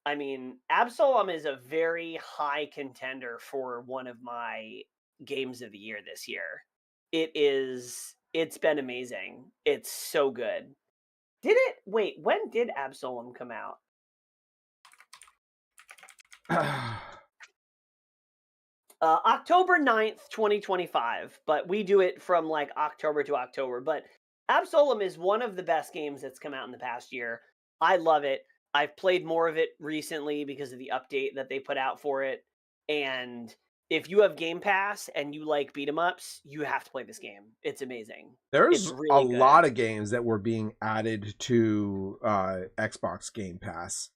I mean, Absalom is a very high contender for one of my games of the year this year. It's been amazing. It's so good. Wait, when did Absalom come out? October 9th, 2025, but we do it from like October to October. But Absalom is one of the best games that's come out in the past year. I love it. I've played more of it recently because of the update that they put out for it. And if you have Game Pass and you like beat 'em ups, you have to play this game. It's amazing. There's It's really a lot of games that were being added to Xbox Game Pass.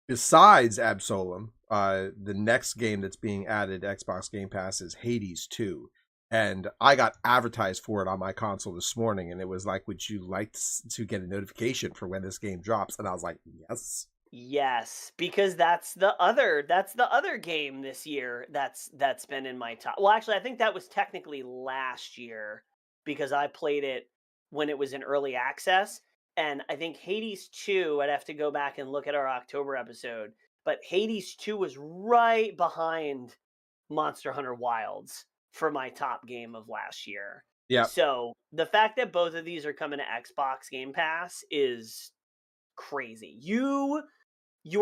Besides Absalom, the next game that's being added to Xbox Game Pass is Hades 2. And I got advertised for it on my console this morning, and it was like, would you like to get a notification for when this game drops? And I was like, yes. Yes, because that's the other game this year that's been in my top. Well, actually, I think that was technically last year because I played it when it was in early access, and I think Hades 2, I'd have to go back and look at our October episode, but Hades 2 was right behind Monster Hunter Wilds for my top game of last year. Yeah. So the fact that both of these are coming to Xbox Game Pass is crazy. You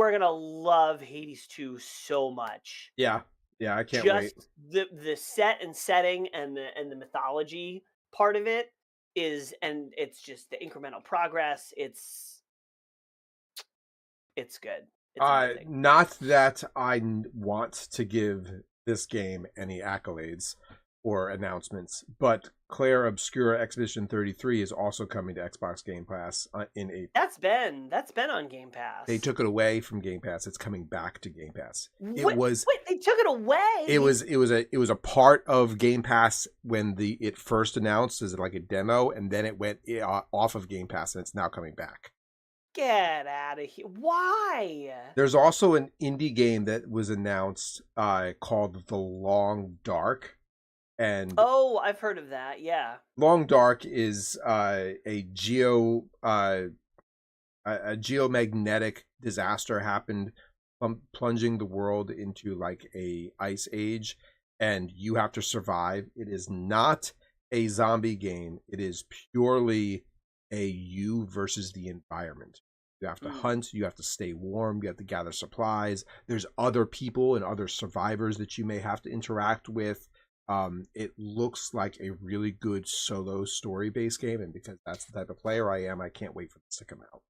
are gonna love Hades 2 so much. Yeah. Yeah, I can't wait. Just the set and setting and the mythology part of it is, and it's just the incremental progress. It's good. It's amazing. Not that I want to give this game any accolades or announcements, but Claire Obscura Expedition 33 is also coming to Xbox Game Pass in April. That's been on Game Pass. They took it away from Game Pass. It's coming back to Game Pass. It Wait, was they took it away. it was a part of Game Pass when it first announced as like a demo, and then it went off of Game Pass, and it's now coming back. Get out of here. Why? There's also an indie game that was announced called The Long Dark. And oh, I've heard of that. Yeah. Long Dark is a geomagnetic disaster happened, plunging the world into like a ice age, and you have to survive. It is not a zombie game. It is purely a you versus the environment. You have to hunt, you have to stay warm, you have to gather supplies. There's other people and other survivors that you may have to interact with. It looks like a really good solo story-based game, and because that's the type of player I am, I can't wait for this to come out.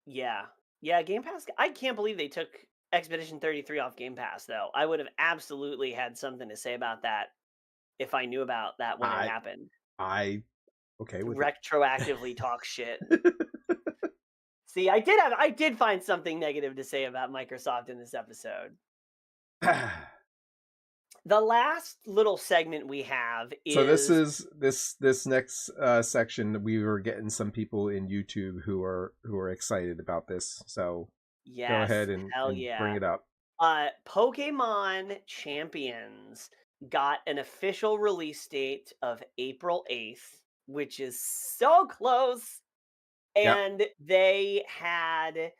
Yeah, Game Pass. I can't believe they took Expedition 33 off Game Pass, though. I would have absolutely had something to say about that if I knew about that when it happened. Okay with retroactively talk shit. See, I did find something negative to say about Microsoft in this episode. The last little segment we have is... So this is this next section. We were getting some people in YouTube who are excited about this. So yes, go ahead and bring it up. Pokemon Champions got an official release date of April 8th, which is so close. And they had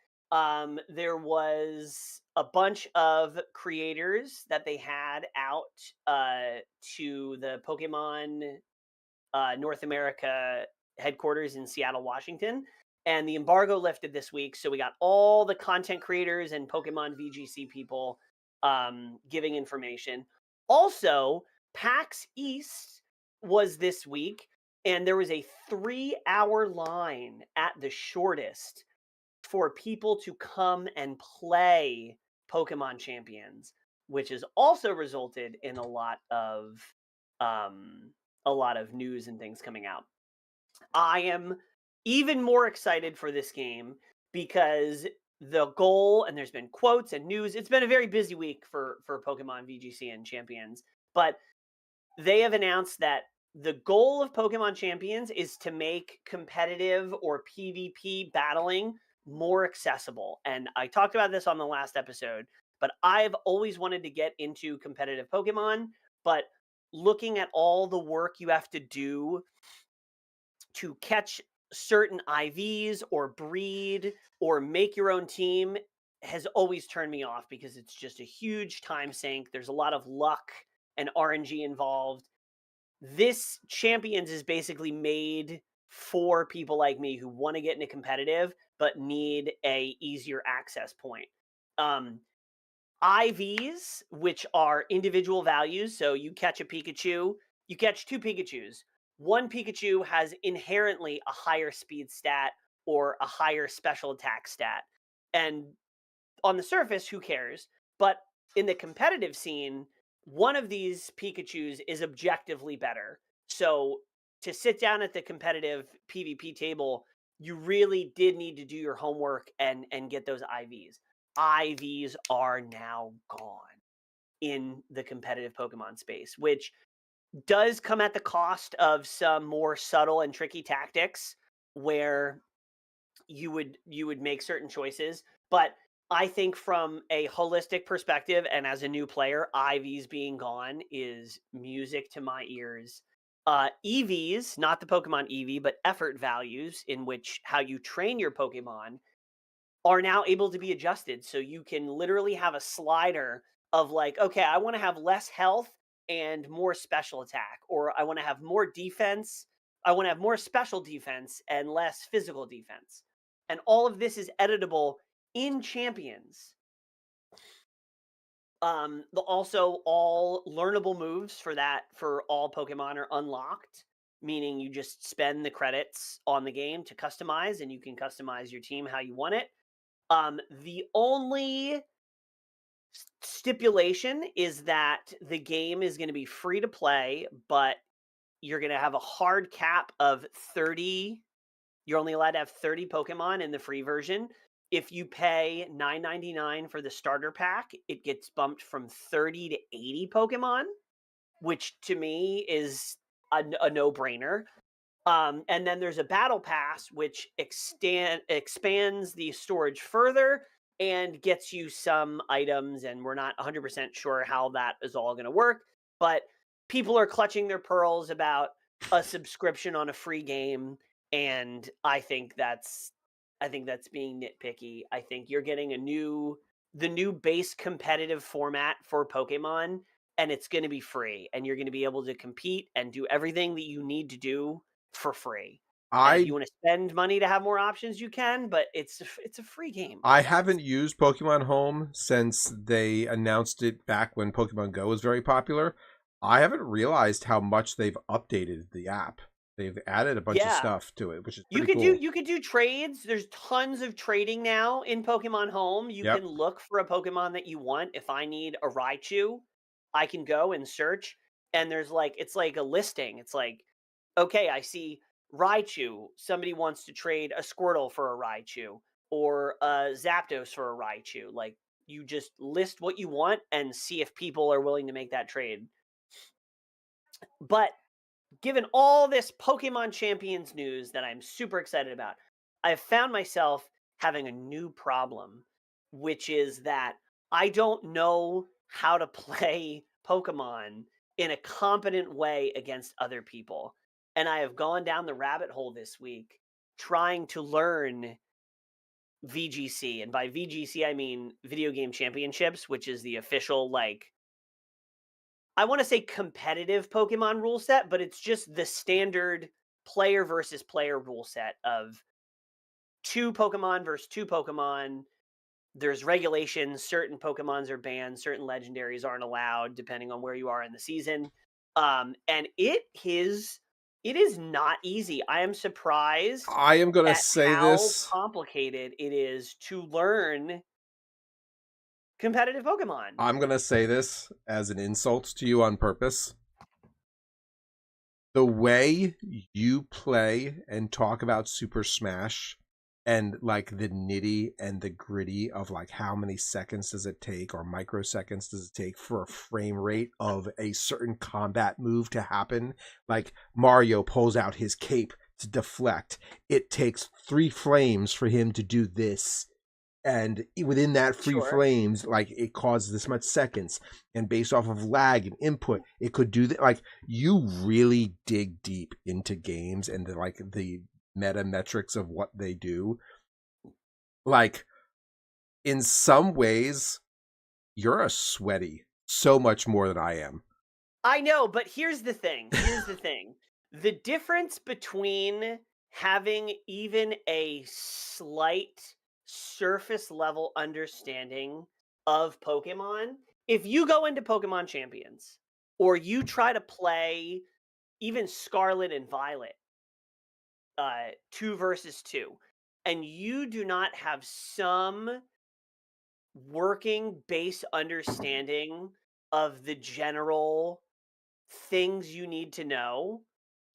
there was a bunch of creators that they had out to the Pokemon North America headquarters in Seattle, Washington. And the embargo lifted this week, so we got all the content creators and Pokemon VGC people giving information. Also, PAX East was this week, and there was a 3-hour line at the shortest for people to come and play Pokemon Champions, which has also resulted in a lot of news and things coming out. I am even more excited for this game because the goal, and there's been quotes and news, it's been a very busy week for Pokemon VGC and Champions, but they have announced that the goal of Pokemon Champions is to make competitive or PvP battling more accessible. And I talked about this on the last episode, but I've always wanted to get into competitive Pokemon, but looking at all the work you have to do to catch certain IVs or breed or make your own team has always turned me off because it's just a huge time sink. There's a lot of luck and RNG involved. This Champions is basically made for people like me who want to get into competitive but need a easier access point. IVs, which are individual values, so you catch a Pikachu, you catch 2 Pikachus. One Pikachu has inherently a higher speed stat or a higher special attack stat. And on the surface, who cares? But in the competitive scene, one of these Pikachus is objectively better. So to sit down at the competitive PvP table, you really did need to do your homework and get those IVs. IVs are now gone in the competitive Pokemon space, which does come at the cost of some more subtle and tricky tactics where you would make certain choices. But I think from a holistic perspective and as a new player, IVs being gone is music to my ears. EVs, not the Pokemon EV, but effort values, in which how you train your Pokemon, are now able to be adjusted. So you can literally have a slider of like, okay, I want to have less health and more special attack, or I want to have more defense. I want to have more special defense and less physical defense. And all of this is editable in Champions. Also all learnable moves for all Pokemon are unlocked, meaning you just spend the credits on the game to customize, and you can customize your team how you want it. The only stipulation is that the game is going to be free to play, but you're going to have a hard cap of 30. You're only allowed to have 30 Pokemon in the free version. If you pay $9.99 for the starter pack, it gets bumped from 30 to 80 Pokemon, which to me is a no-brainer. And then there's a battle pass, which expands the storage further and gets you some items. And we're not 100% sure how that is all going to work. But people are clutching their pearls about a subscription on a free game. And I think that's being nitpicky. I think you're getting the new base competitive format for Pokemon, and it's going to be free. And you're going to be able to compete and do everything that you need to do for free. And if I you want to spend money to have more options, you can, but it's a free game. I haven't used Pokemon Home since they announced it back when Pokemon Go was very popular. I haven't realized how much they've updated the app. They've added a bunch of Yeah. stuff to it, which is You pretty could cool. do trades. There's tons of trading now in Pokemon Home. You Yep. can look for a Pokemon that you want. If I need a Raichu, I can go and search, and there's like it's like a listing. It's like, okay, I see Raichu. Somebody wants to trade a Squirtle for a Raichu or a Zapdos for a Raichu. Like, you just list what you want and see if people are willing to make that trade. But given all this Pokemon Champions news that I'm super excited about, I've found myself having a new problem, which is that I don't know how to play Pokemon in a competent way against other people. And I have gone down the rabbit hole this week trying to learn VGC. And by VGC, I mean Video Game Championships, which is the official, like, I want to say competitive Pokemon rule set, but it's just the standard player versus player rule set of two Pokemon versus two Pokemon. There's regulations. Certain Pokemons are banned. Certain legendaries aren't allowed, depending on where you are in the season. And it is not easy. I am surprised I am going to at say how this. complicated it is to learn competitive Pokemon. I'm going to say this as an insult to you on purpose. The way you play and talk about Super Smash and like the nitty and the gritty of like how many seconds does it take or microseconds does it take for a frame rate of a certain combat move to happen. Like Mario pulls out his cape to deflect. It takes 3 frames for him to do this. And within that free Sure. frames, like it causes this much seconds, and based off of lag and input, it could do that. Like you really dig deep into games and the meta metrics of what they do. Like in some ways, you're a sweaty so much more than I am. I know, but here's the thing. The difference between having even a slight surface level understanding of Pokemon, if you go into Pokemon Champions or you try to play even Scarlet and Violet, 2 versus 2, and you do not have some working base understanding of the general things you need to know,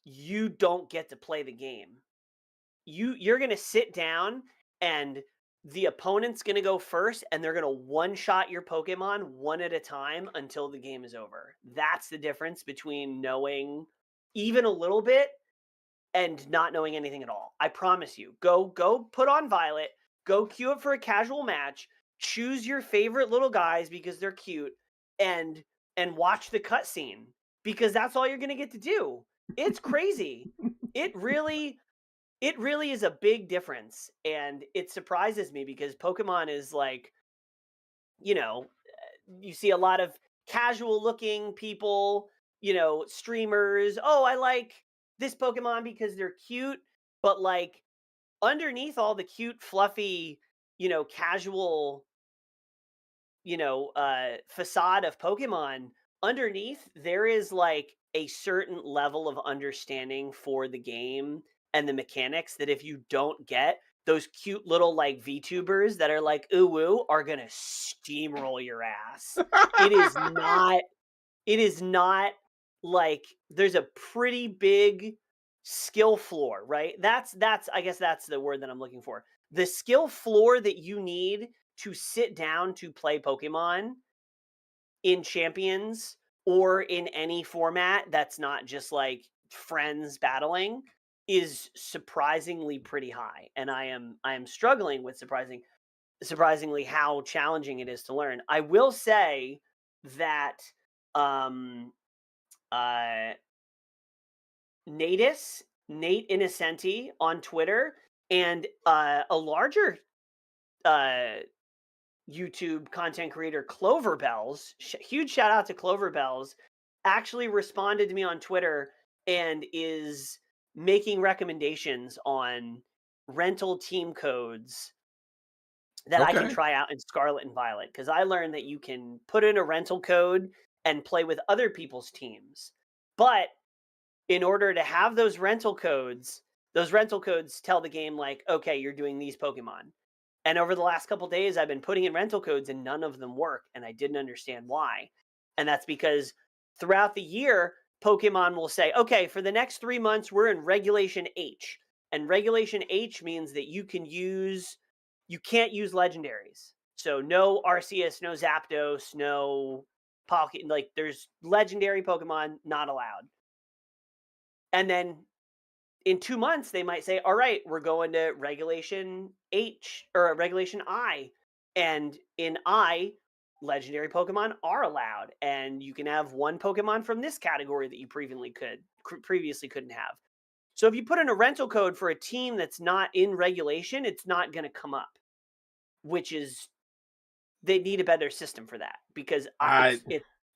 you don't get to play the game. You're going to sit down, and the opponent's going to go first, and they're going to one-shot your Pokemon one at a time until the game is over. That's the difference between knowing even a little bit and not knowing anything at all. I promise you. Go put on Violet, go queue up for a casual match, choose your favorite little guys because they're cute, and watch the cutscene, because that's all you're going to get to do. It's crazy. It really is a big difference, and it surprises me because Pokemon is like, you know, you see a lot of casual looking people, streamers. Oh, I like this Pokemon because they're cute, but like underneath all the cute, fluffy, casual, facade of Pokemon, underneath there is like a certain level of understanding for the game and the mechanics that if you don't get, those cute little like VTubers that are like ooh woo are gonna steamroll your ass. It is not it is not like there's a pretty big skill floor, right? That's I guess that's the word that I'm looking for. The skill floor that you need to sit down to play Pokemon in Champions or in any format that's not just like friends battling is surprisingly pretty high. And I am struggling with surprisingly how challenging it is to learn. I will say that um uh Nate Innocenti on Twitter and a larger uh YouTube content creator Clover Bells, huge shout out to Clover Bells, actually responded to me on Twitter and is making recommendations on rental team codes that I can Okay. try out in Scarlet and Violet because I learned that you can put in a rental code and play with other people's teams. But in order to have those rental codes tell the game like, okay, you're doing these Pokemon. And over the last couple days, I've been putting in rental codes and none of them work, and I didn't understand why. And that's because throughout the year, Pokemon will say, okay, for the next 3 months, we're in Regulation H. And Regulation H means that you can't use legendaries. So no Arceus, no Zapdos, no Pocket. Like there's legendary Pokemon not allowed. And then in 2 months, they might say, all right, we're going to Regulation H or Regulation I. And in I, legendary Pokemon are allowed. And you can have one Pokemon from this category that you previously couldn't have. So if you put in a rental code for a team that's not in regulation, it's not going to come up, which is they need a better system for that because I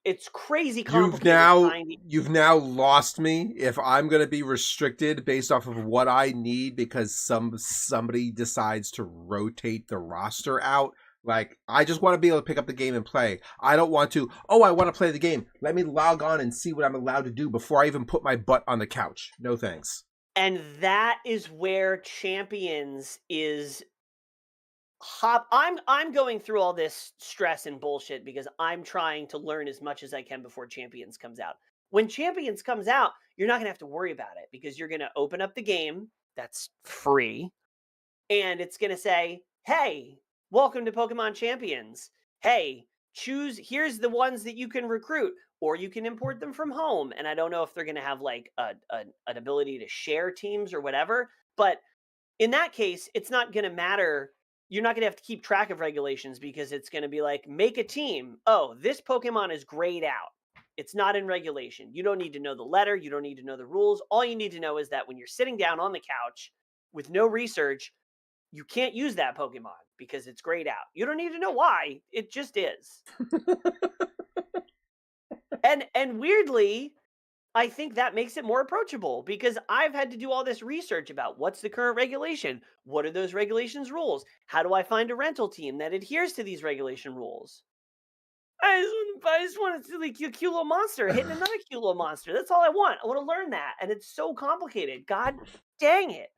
it's crazy You've complicated now trying to. you've now lost me if I'm going to be restricted based off of what I need because somebody decides to rotate the roster out. Like I just want to be able to pick up the game and play. I don't want to, oh, I want to play the game. Let me log on and see what I'm allowed to do before I even put my butt on the couch. No thanks. And that is where Champions is I'm going through all this stress and bullshit because I'm trying to learn as much as I can before Champions comes out. When Champions comes out, you're not going to have to worry about it because you're going to open up the game that's free and it's going to say, "Hey, welcome to Pokemon Champions. Hey, here's the ones that you can recruit or you can import them from home." And I don't know if they're going to have like an ability to share teams or whatever, but in that case, it's not going to matter. You're not going to have to keep track of regulations because it's going to be like, make a team. Oh, this Pokemon is grayed out. It's not in regulation. You don't need to know the letter. You don't need to know the rules. All you need to know is that when you're sitting down on the couch with no research, you can't use that Pokemon because it's grayed out. You don't need to know why. It just is. And weirdly, I think that makes it more approachable because I've had to do all this research about what's the current regulation, what are those regulations rules, how do I find a rental team that adheres to these regulation rules. I just want to see like a cute little monster hitting another cute little monster. That's all I want. I want to learn that, and it's so complicated. God dang it.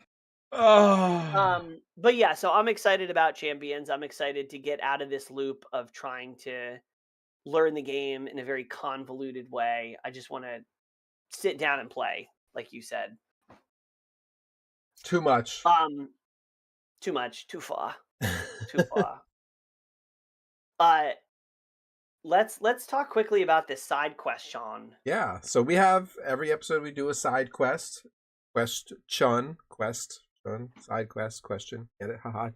Oh. But yeah, so I'm excited about Champions. I'm excited to get out of this loop of trying to learn the game in a very convoluted way. I just want to sit down and play, like you said. Too much. Um, too much, too far, too far. Uh, let's talk quickly about this side quest, Sean. Yeah, so we have every episode we do a side quest. Chun, side quest, question. Get it? Haha,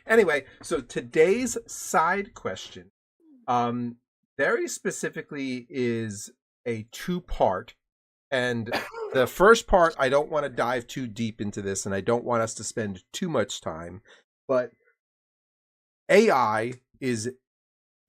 Anyway, so today's side question, very specifically is a two-part. And the first part, I don't want to dive too deep into this, and I don't want us to spend too much time, but AI is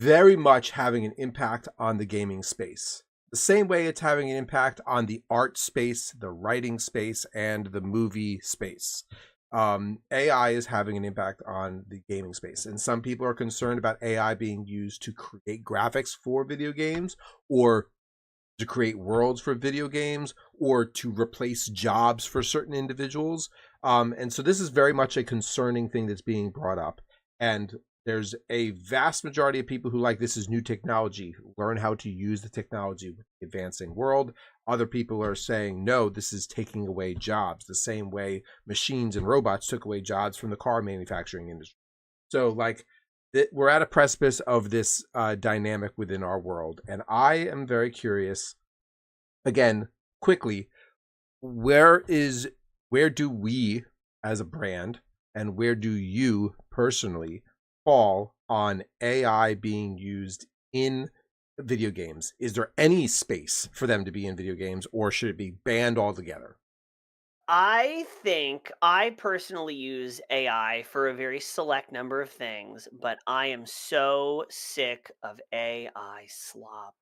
very much having an impact on the gaming space. The same way it's having an impact on the art space, the writing space, and the movie space. AI is having an impact on the gaming space. And some people are concerned about AI being used to create graphics for video games, or to create worlds for video games, or to replace jobs for certain individuals. And so this is very much a concerning thing that's being brought up. And there's a vast majority of people who like this is new technology, who learn how to use the technology with the advancing world. Other people are saying, no, this is taking away jobs, the same way machines and robots took away jobs from the car manufacturing industry. So, like, we're at a precipice of this dynamic within our world. And I am very curious, again, quickly, where do we as a brand, and where do you personally fall on AI being used in video games? Is there any space for them to be in video games, or should it be banned altogether? I think I personally use AI for a very select number of things, but I am so sick of AI slop.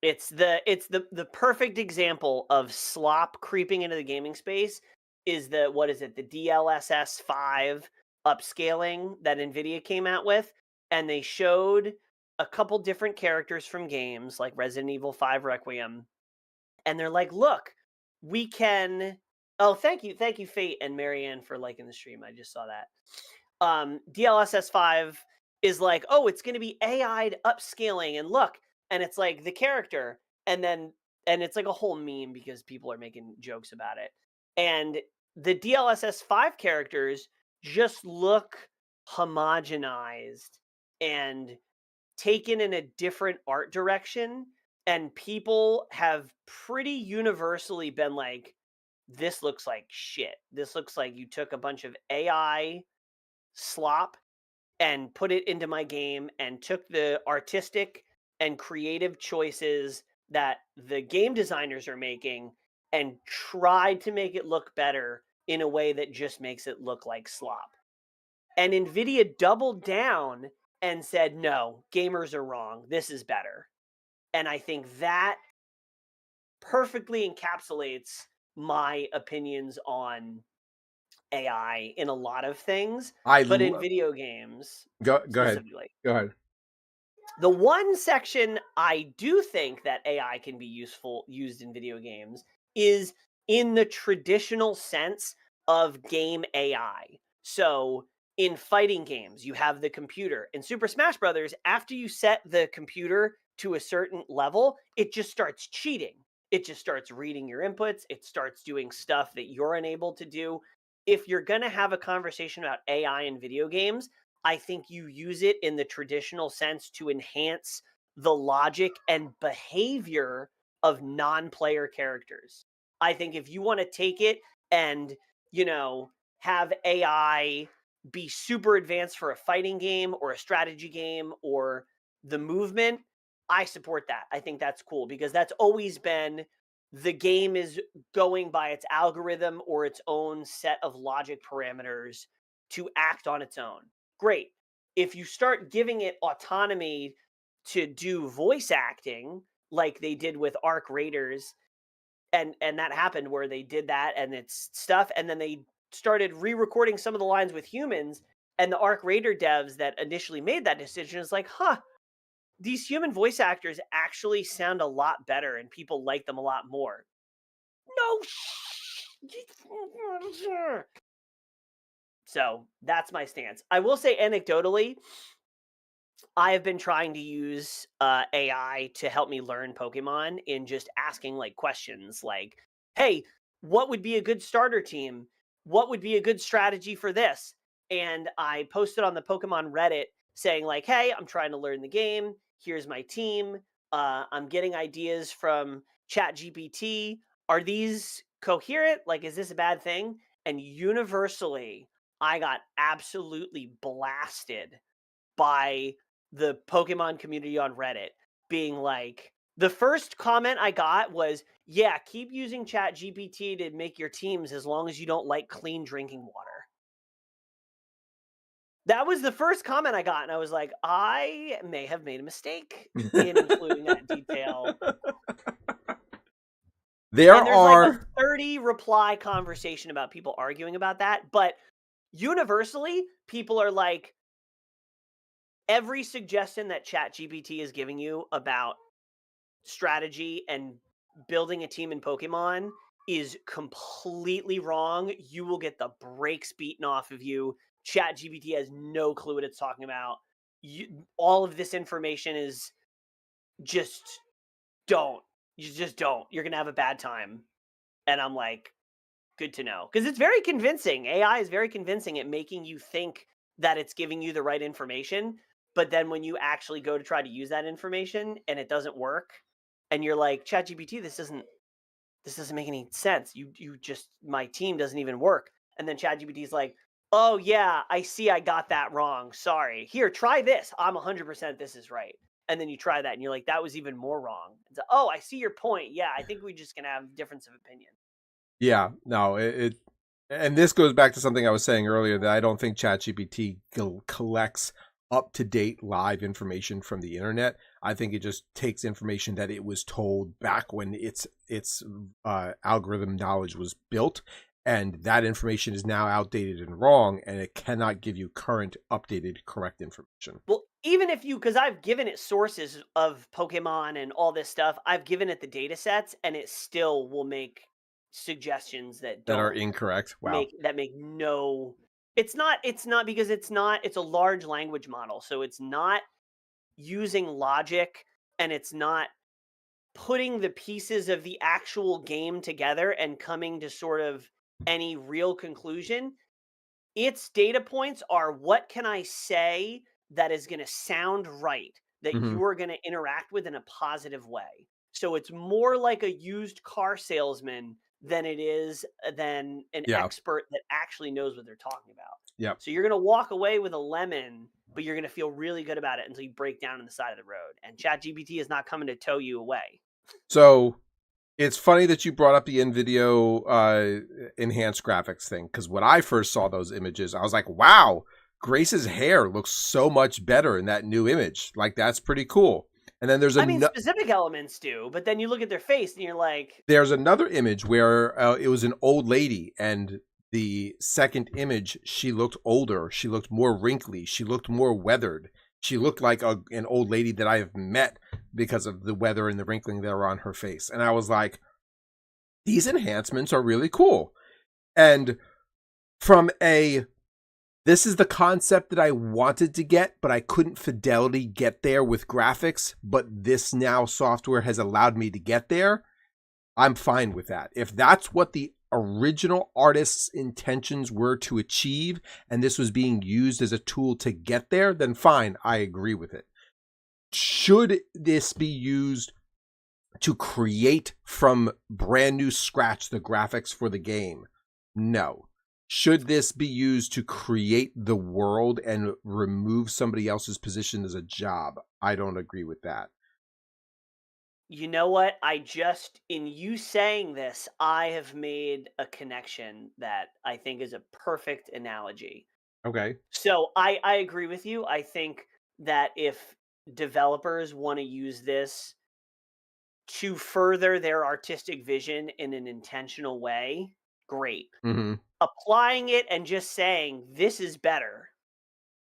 It's the perfect example of slop creeping into the gaming space. Is the what is it? The DLSS 5 upscaling that Nvidia came out with, and they showed a couple different characters from games like Resident Evil 5 Requiem, and they're like, "Look, we can." Oh, thank you, Fate and Marianne, for liking the stream. I just saw that. DLSS 5 is like, oh, it's going to be AI'd upscaling, and look, and it's like the character, and then and it's like a whole meme because people are making jokes about it, and the DLSS 5 characters just look homogenized and taken in a different art direction, and people have pretty universally been like, this looks like shit. This looks like you took a bunch of AI slop and put it into my game and took the artistic and creative choices that the game designers are making and tried to make it look better in a way that just makes it look like slop. And Nvidia doubled down and said, no, gamers are wrong. This is better. And I think that perfectly encapsulates my opinions on AI in a lot of things, I but in lo- video games go ahead. specifically. Go ahead. The one section I do think that AI can be used in video games is in the traditional sense of game AI. So in fighting games, you have the computer. In Super Smash Brothers, after you set the computer to a certain level, it just starts cheating. It just starts reading your inputs. It starts doing stuff that you're unable to do. If you're going to have a conversation about AI in video games, I think you use it in the traditional sense to enhance the logic and behavior of non-player characters. I think if you want to take it and, have AI be super advanced for a fighting game or a strategy game or the movement, I support that. I think that's cool because that's always been the game is going by its algorithm or its own set of logic parameters to act on its own. Great. If you start giving it autonomy to do voice acting, like they did with Arc Raiders, and that happened where they did that and it's stuff, and then they started re-recording some of the lines with humans, and the Arc Raider devs that initially made that decision is like, huh, these human voice actors actually sound a lot better and people like them a lot more. No. So that's my stance. I will say anecdotally, I have been trying to use AI to help me learn Pokemon in just asking like questions like, hey, what would be a good starter team? What would be a good strategy for this? And I posted on the Pokemon Reddit saying, like, hey, I'm trying to learn the game. Here's my team. I'm getting ideas from ChatGPT. Are these coherent? Like, is this a bad thing? And universally, I got absolutely blasted by the Pokemon community on Reddit being like, The first comment I got was, "Yeah, keep using ChatGPT to make your teams as long as you don't like clean drinking water." That was the first comment I got, and I was like, "I may have made a mistake in including that detail." There And there's like a are 30 reply conversation about people arguing about that, but universally, people are like, every suggestion that ChatGPT is giving you about strategy and building a team in Pokemon is completely wrong. You will get the brakes beaten off of you. ChatGPT has no clue what it's talking about. All of this information is just don't. You just don't. You're gonna have a bad time. And I'm like, good to know, because it's very convincing. AI is very convincing at making you think that it's giving you the right information, but then when you actually go to try to use that information and it doesn't work, and you're like, ChatGPT, this doesn't make any sense. You just, my team doesn't even work. And then ChatGPT is like, oh yeah, I see, I got that wrong. Sorry. Here, try this. I'm 100% this is right. And then you try that, and you're like, that was even more wrong. It's like, oh, I see your point. Yeah, I think we're just gonna have difference of opinion. Yeah, no, and this goes back to something I was saying earlier, that I don't think ChatGPT collects up to date live information from the internet. I think it just takes information that it was told back when its algorithm knowledge was built, and that information is now outdated and wrong, and it cannot give you current, updated, correct information Well, even if you, because I've given it sources of Pokemon and all this stuff, I've given it the data sets, and it still will make suggestions that that are don't incorrect. Wow. make no. It's not because it's a large language model, so it's not using logic, and it's not putting the pieces of the actual game together and coming to sort of any real conclusion. Its data points are, what can I say that is going to sound right, that Hmm. you are going to interact with in a positive way. So it's more like a used car salesman than it is than an Yeah. expert that actually knows what they're talking about. Yeah. So you're going to walk away with a lemon, but you're going to feel really good about it until you break down on the side of the road. And ChatGPT is not coming to tow you away. So it's funny that you brought up the NVIDIA enhanced graphics thing, because when I first saw those images, I was like, wow, Grace's hair looks so much better in that new image. Like, that's pretty cool. And then I mean, specific elements do, but then you look at their face and you're like, there's another image where it was an old lady, and the second image, she looked older. She looked more wrinkly. She looked more weathered. She looked like an old lady that I have met because of the weather and the wrinkling that were on her face. And I was like, these enhancements are really cool. And from this is the concept that I wanted to get, but I couldn't fidelity get there with graphics, but this now software has allowed me to get there, I'm fine with that. If that's what the original artist's intentions were to achieve, and this was being used as a tool to get there, then fine, I agree with it. Should this be used to create from brand new scratch the graphics for the game? No. Should this be used to create the world and remove somebody else's position as a job? I don't agree with that. you know what? In you saying this, I have made a connection that I think is a perfect analogy. Okay. So I agree with you. I think that if developers want to use this to further their artistic vision in an intentional way, great. Mm-hmm. Applying it and just saying, this is better.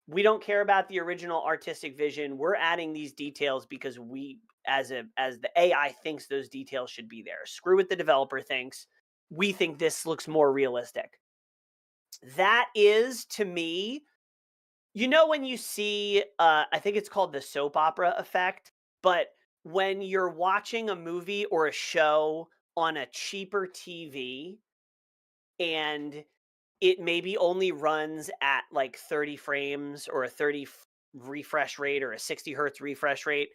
We don't care about the original artistic vision. We're adding these details because we, as the AI thinks those details should be there. Screw what the developer thinks. We think this looks more realistic. That is, to me, when you see, I think it's called the soap opera effect, but when you're watching a movie or a show on a cheaper TV, and it maybe only runs at like 30 frames or a 30 refresh rate or a 60 hertz refresh rate,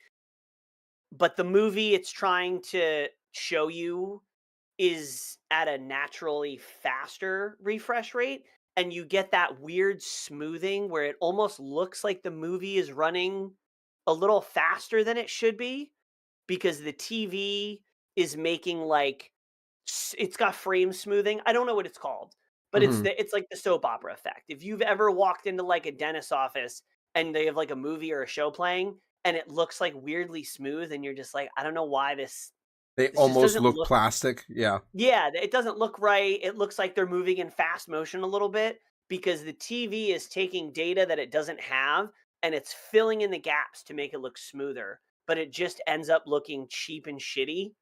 but the movie it's trying to show you is at a naturally faster refresh rate, and you get that weird smoothing where it almost looks like the movie is running a little faster than it should be. because the TV is making like it's got frame smoothing. I don't know what it's called, but Hmm. it's like the soap opera effect. If you've ever walked into like a dentist's office and they have like a movie or a show playing and it looks like weirdly smooth and you're just like, I don't know why They this just almost doesn't look look. plastic. Yeah. Yeah, it doesn't look right. It looks like they're moving in fast motion a little bit because the TV is taking data that it doesn't have and it's filling in the gaps to make it look smoother, but it just ends up looking cheap and shitty.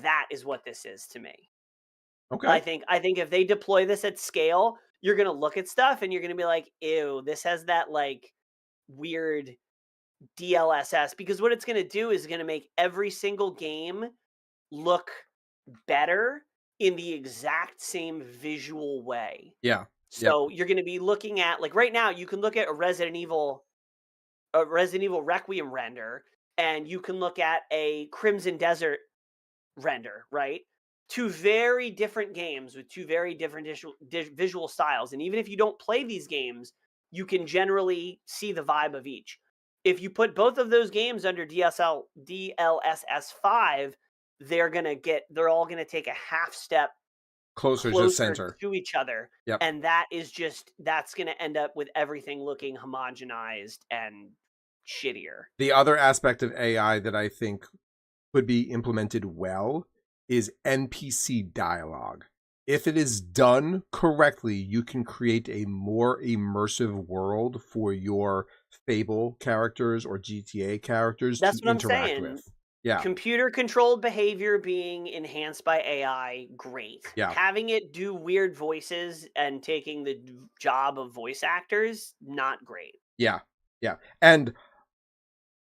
That is what this is to me. Okay. I think if they deploy this at scale, you're going to look at stuff and you're going to be like, "Ew, this has that like weird DLSS," because what it's going to do is going to make every single game look better in the exact same visual way. Yeah. Yep. So you're going to be looking at like right now you can look at a Resident Evil Requiem render and you can look at a Crimson Desert render, right? Two very different games with two very different visual styles. And even if you don't play these games, you can generally see the vibe of each. If you put both of those games under DLSS 5, they're all gonna take a half step Closer to closer center. to each other. Yep. And that's gonna end up with everything looking homogenized and shittier. The other aspect of AI that I think could be implemented well is NPC dialogue. If it is done correctly, you can create a more immersive world for your Fable characters or GTA characters That's to what I'm interact saying. with. Yeah. Computer controlled behavior being enhanced by AI, great. Yeah. Having it do weird voices and taking the job of voice actors, not great. Yeah. Yeah. And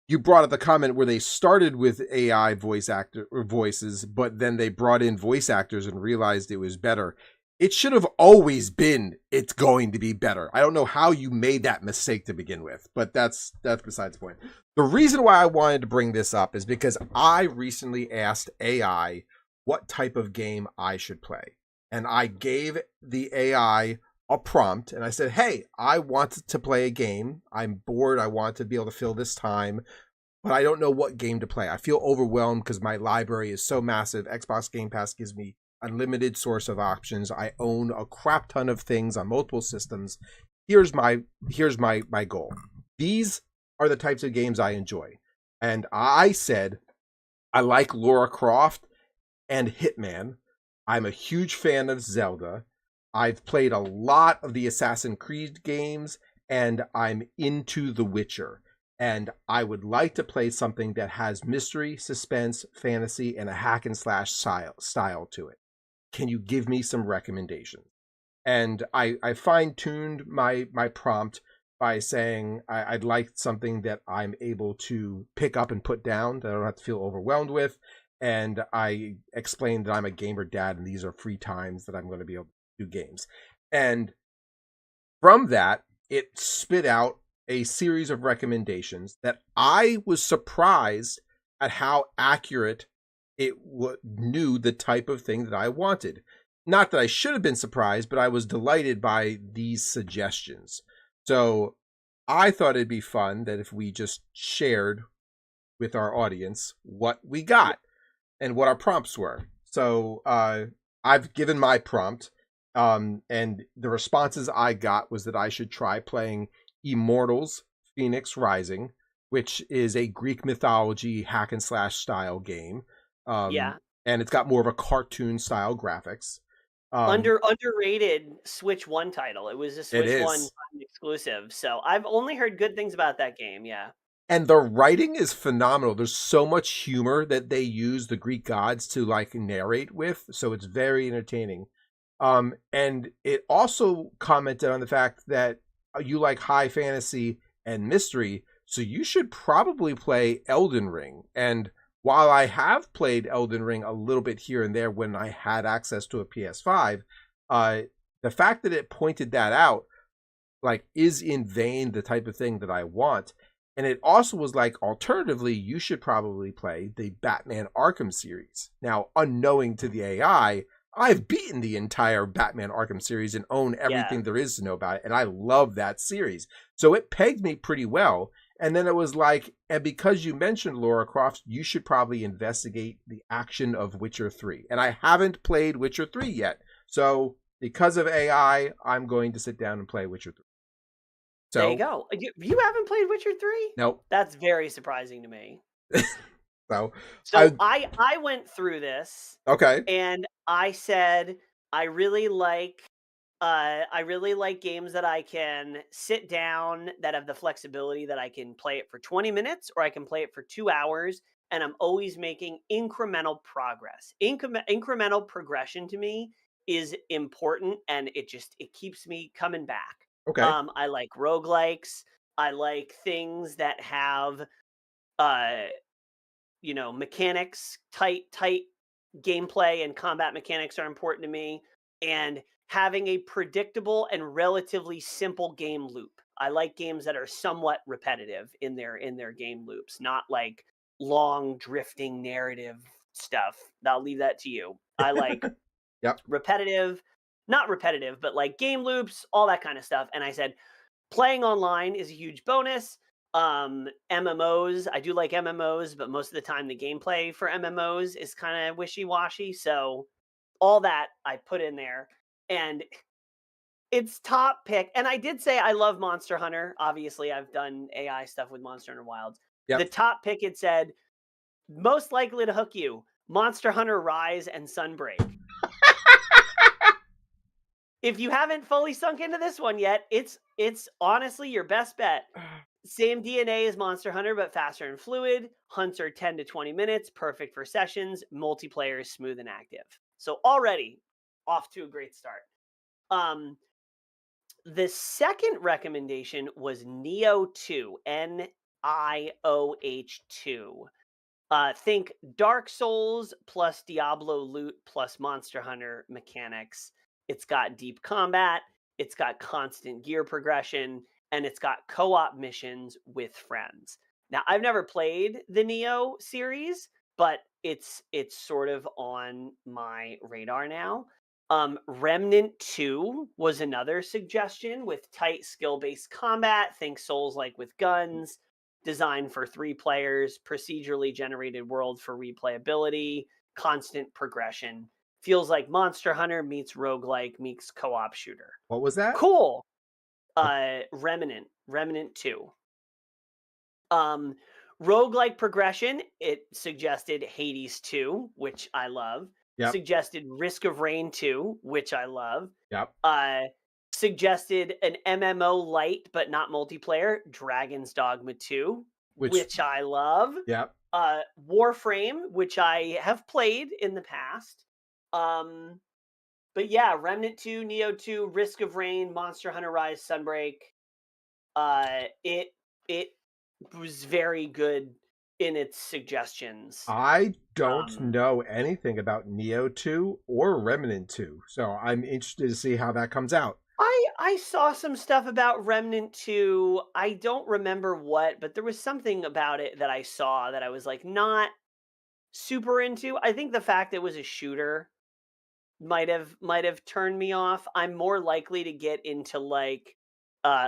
you brought up the comment where they started with AI voice actor or voices, but then they brought in voice actors and realized it was better. It should have always been it's going to be better. I don't know how you made that mistake to begin with, but that's besides the point. The reason why I wanted to bring this up is because I recently asked AI what type of game I should play. And I gave the AI a prompt and I said, "Hey, I want to play a game. I'm bored. I want to be able to fill this time, but I don't know what game to play. I feel overwhelmed because my library is so massive. Xbox Game Pass gives me unlimited source of options. I own a crap ton of things on multiple systems. Here's my goal. These are the types of games I enjoy." And I said, I like Lara Croft and Hitman. I'm a huge fan of Zelda. I've played a lot of the Assassin's Creed games, and I'm into The Witcher. And I would like to play something that has mystery, suspense, fantasy, and a hack and slash style to it. Can you give me some recommendations? And I fine-tuned my prompt by saying I'd like something that I'm able to pick up and put down, that I don't have to feel overwhelmed with. And I explained that I'm a gamer dad, and these are free times that I'm going to be able to do games. And from that, it spit out a series of recommendations that I was surprised at how accurate it knew the type of thing that I wanted. Not that I should have been surprised, but I was delighted by these suggestions. So I thought it'd be fun that if we just shared with our audience what we got and what our prompts were. So I've given my prompt, and the responses I got was that I should try playing Immortals Phoenix Rising, which is a Greek mythology hack and slash style game. Yeah. And it's got more of a cartoon style graphics. Underrated Switch One title. It was a Switch One exclusive. So I've only heard good things about that game. Yeah. And the writing is phenomenal. There's so much humor that they use the Greek gods to like narrate with, so it's very entertaining. And it also commented on the fact that you like high fantasy and mystery, so you should probably play Elden Ring. And while I have played Elden Ring a little bit here and there when I had access to a PS5, the fact that it pointed that out, like, is in vain the type of thing that I want. And it also was like, alternatively, you should probably play the Batman Arkham series. Now, unknowing to the AI, I've beaten the entire Batman Arkham series and own everything there is to know about it, and I love that series. So it pegged me pretty well. And then it was like, and because you mentioned Lara Croft, you should probably investigate the action of Witcher 3. And I haven't played Witcher 3 yet. So because of AI, I'm going to sit down and play Witcher 3. There you So, go. You haven't played Witcher 3? nope. That's very surprising to me. So, So I went through this okay. and I said I really like games that I can sit down that have the flexibility that I can play it for 20 minutes or I can play it for 2 hours and I'm always making incremental progress. Incremental progression to me is important and it keeps me coming back. Okay. I like roguelikes. I like things that have uh mechanics, tight gameplay and combat mechanics are important to me, and having a predictable and relatively simple game loop. I like games that are somewhat repetitive in their game loops, not like long drifting narrative stuff. I'll leave that to you. I like Yep. repetitive, not repetitive, but like game loops, all that kind of stuff. And I said playing online is a huge bonus. MMOs, I do like MMOs, but most of the time the gameplay for MMOs is kind of wishy-washy. So all that I put in there, and it's top pick. And I did say I love Monster Hunter. Obviously, I've done AI stuff with Monster Hunter Wilds. The Yep. top pick, it said most likely to hook you: Monster Hunter Rise and Sunbreak. If you haven't fully sunk into this one yet, it's honestly your best bet. Same DNA as Monster Hunter, but faster and fluid. Hunts are 10 to 20 minutes, perfect for sessions. Multiplayer is smooth and active. So already off to a great start. The second recommendation was Neo 2, NIOH2. Think Dark Souls plus Diablo loot plus Monster Hunter mechanics. It's got deep combat, it's got constant gear progression, and it's got co-op missions with friends. Now, I've never played the Neo series, but it's sort of on my radar now. Remnant 2 was another suggestion with tight skill-based combat. Think Souls like with guns, designed for 3 players, procedurally generated world for replayability, constant progression. Feels like Monster Hunter meets roguelike meets co-op shooter. What was that? Cool. Remnant 2. Roguelike progression, it suggested Hades 2, which I love. Yep. Suggested Risk of Rain 2, which I love. Yep. Suggested an MMO light but not multiplayer, Dragon's Dogma 2, which I love. Yep. Warframe, which I have played in the past. But yeah, Remnant 2, Neo 2, Risk of Rain, Monster Hunter Rise, Sunbreak. It was very good in its suggestions. I don't know anything about Neo 2 or Remnant 2, so I'm interested to see how that comes out. I saw some stuff about Remnant 2. I don't remember what, but there was something about it that I saw that I was like not super into. I think the fact it was a shooter might have turned me off. I'm more likely to get into like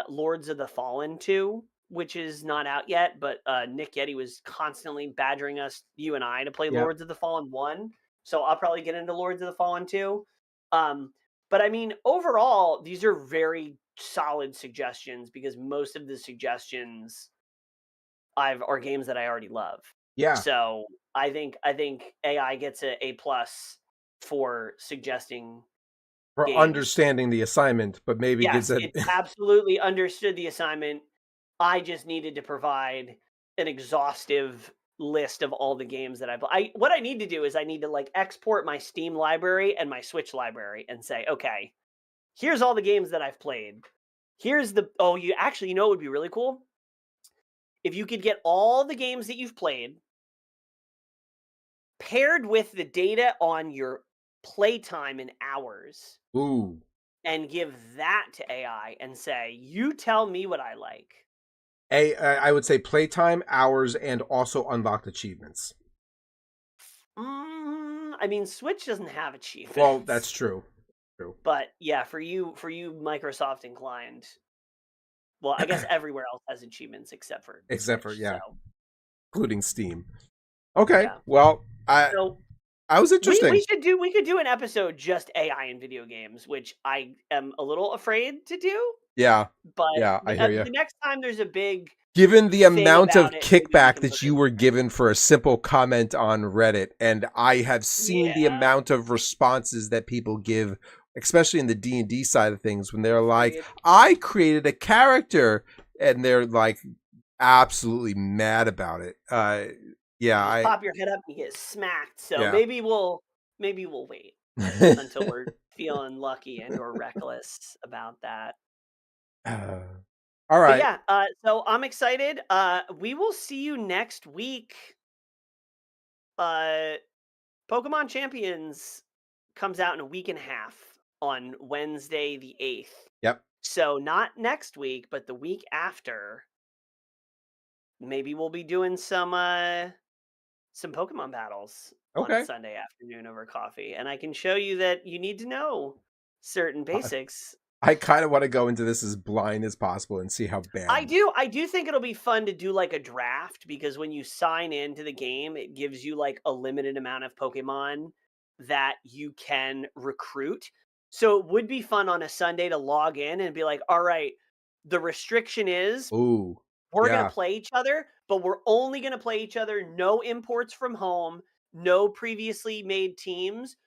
Lords of the Fallen 2, which is not out yet, but Nick Yeti was constantly badgering us, you and I, to play Yep. Lords of the Fallen 1. So I'll probably get into Lords of the Fallen 2. But I mean, overall, these are very solid suggestions because most of the suggestions are games that I already love. Yeah. So I think AI gets a plus for suggesting For games. understanding the assignment, but maybe Yes, gives it absolutely understood the assignment. I just needed to provide an exhaustive list of all the games that what I need to do is I need to like export my Steam library and my Switch library and say, okay, here's all the games that I've played. Here's the you know what would be really cool? If you could get all the games that you've played paired with the data on your playtime in hours. Ooh. And give that to AI and say, you tell me what I like. I would say playtime, hours, and also unlocked achievements. I mean, Switch doesn't have achievements. Well, that's true. But yeah, for you Microsoft inclined Well, I guess everywhere else has achievements except for Switch, yeah, so including Steam. Okay, yeah. well, So I was interesting. we could do an episode just AI in video games, which I am a little afraid to do. Yeah, But yeah, I hear you. the next time there's a big Given the thing amount of about it, maybe we kickback can that look you into were it. given for a simple comment on Reddit, and I have seen the Yeah, amount of responses that people give, especially in the D&D side of things, when they're like, agreed. I created a character, and they're like absolutely mad about it. Yeah, You just I pop your head up and you get smacked. So yeah. maybe we'll wait until we're feeling lucky and or reckless about that. All But right. yeah, so I'm excited. We will see you next week. Uh, Pokemon Champions comes out in a week and a half on Wednesday the 8th. Yep. So not next week, but the week after. Maybe we'll be doing some Pokemon battles on Okay. Sunday afternoon over coffee, and I can show you that you need to know certain basics. I kind of want to go into this as blind as possible and see how bad. I do think it'll be fun to do like a draft, because when you sign into the game, it gives you like a limited amount of Pokemon that you can recruit. So it would be fun on a Sunday to log in and be like, all right, the restriction is Ooh. we're going Yeah. to play each other, but we're only going to play each other. No imports from home, no previously made teams.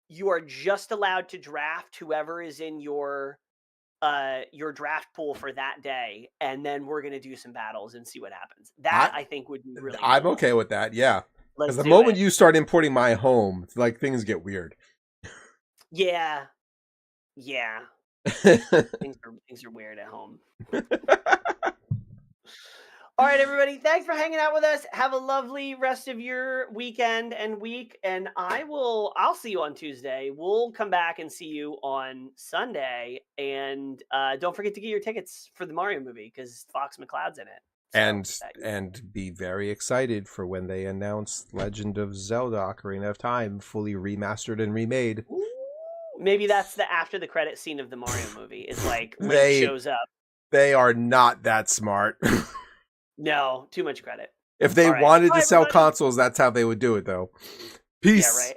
You are just allowed to draft whoever is in your draft pool for that day, and then we're going to do some battles and see what happens. That I think would be really I'm cool. okay with that. Yeah. Because Let's the do moment it. you start importing my home, like things get weird. Yeah. Things are weird at home. All right, everybody. Thanks for hanging out with us. Have a lovely rest of your weekend and week. And I'll see you on Tuesday. We'll come back and see you on Sunday. And don't forget to get your tickets for the Mario movie, because Fox McCloud's in it. So, and be very excited for when they announce Legend of Zelda Ocarina of Time fully remastered and remade. Ooh, maybe that's the after the credit scene of the Mario movie. Is like Link shows up. They are not that smart. No, too much credit. If they All right. wanted Bye, to sell everybody. consoles, that's how they would do it, though. Peace. Yeah, right.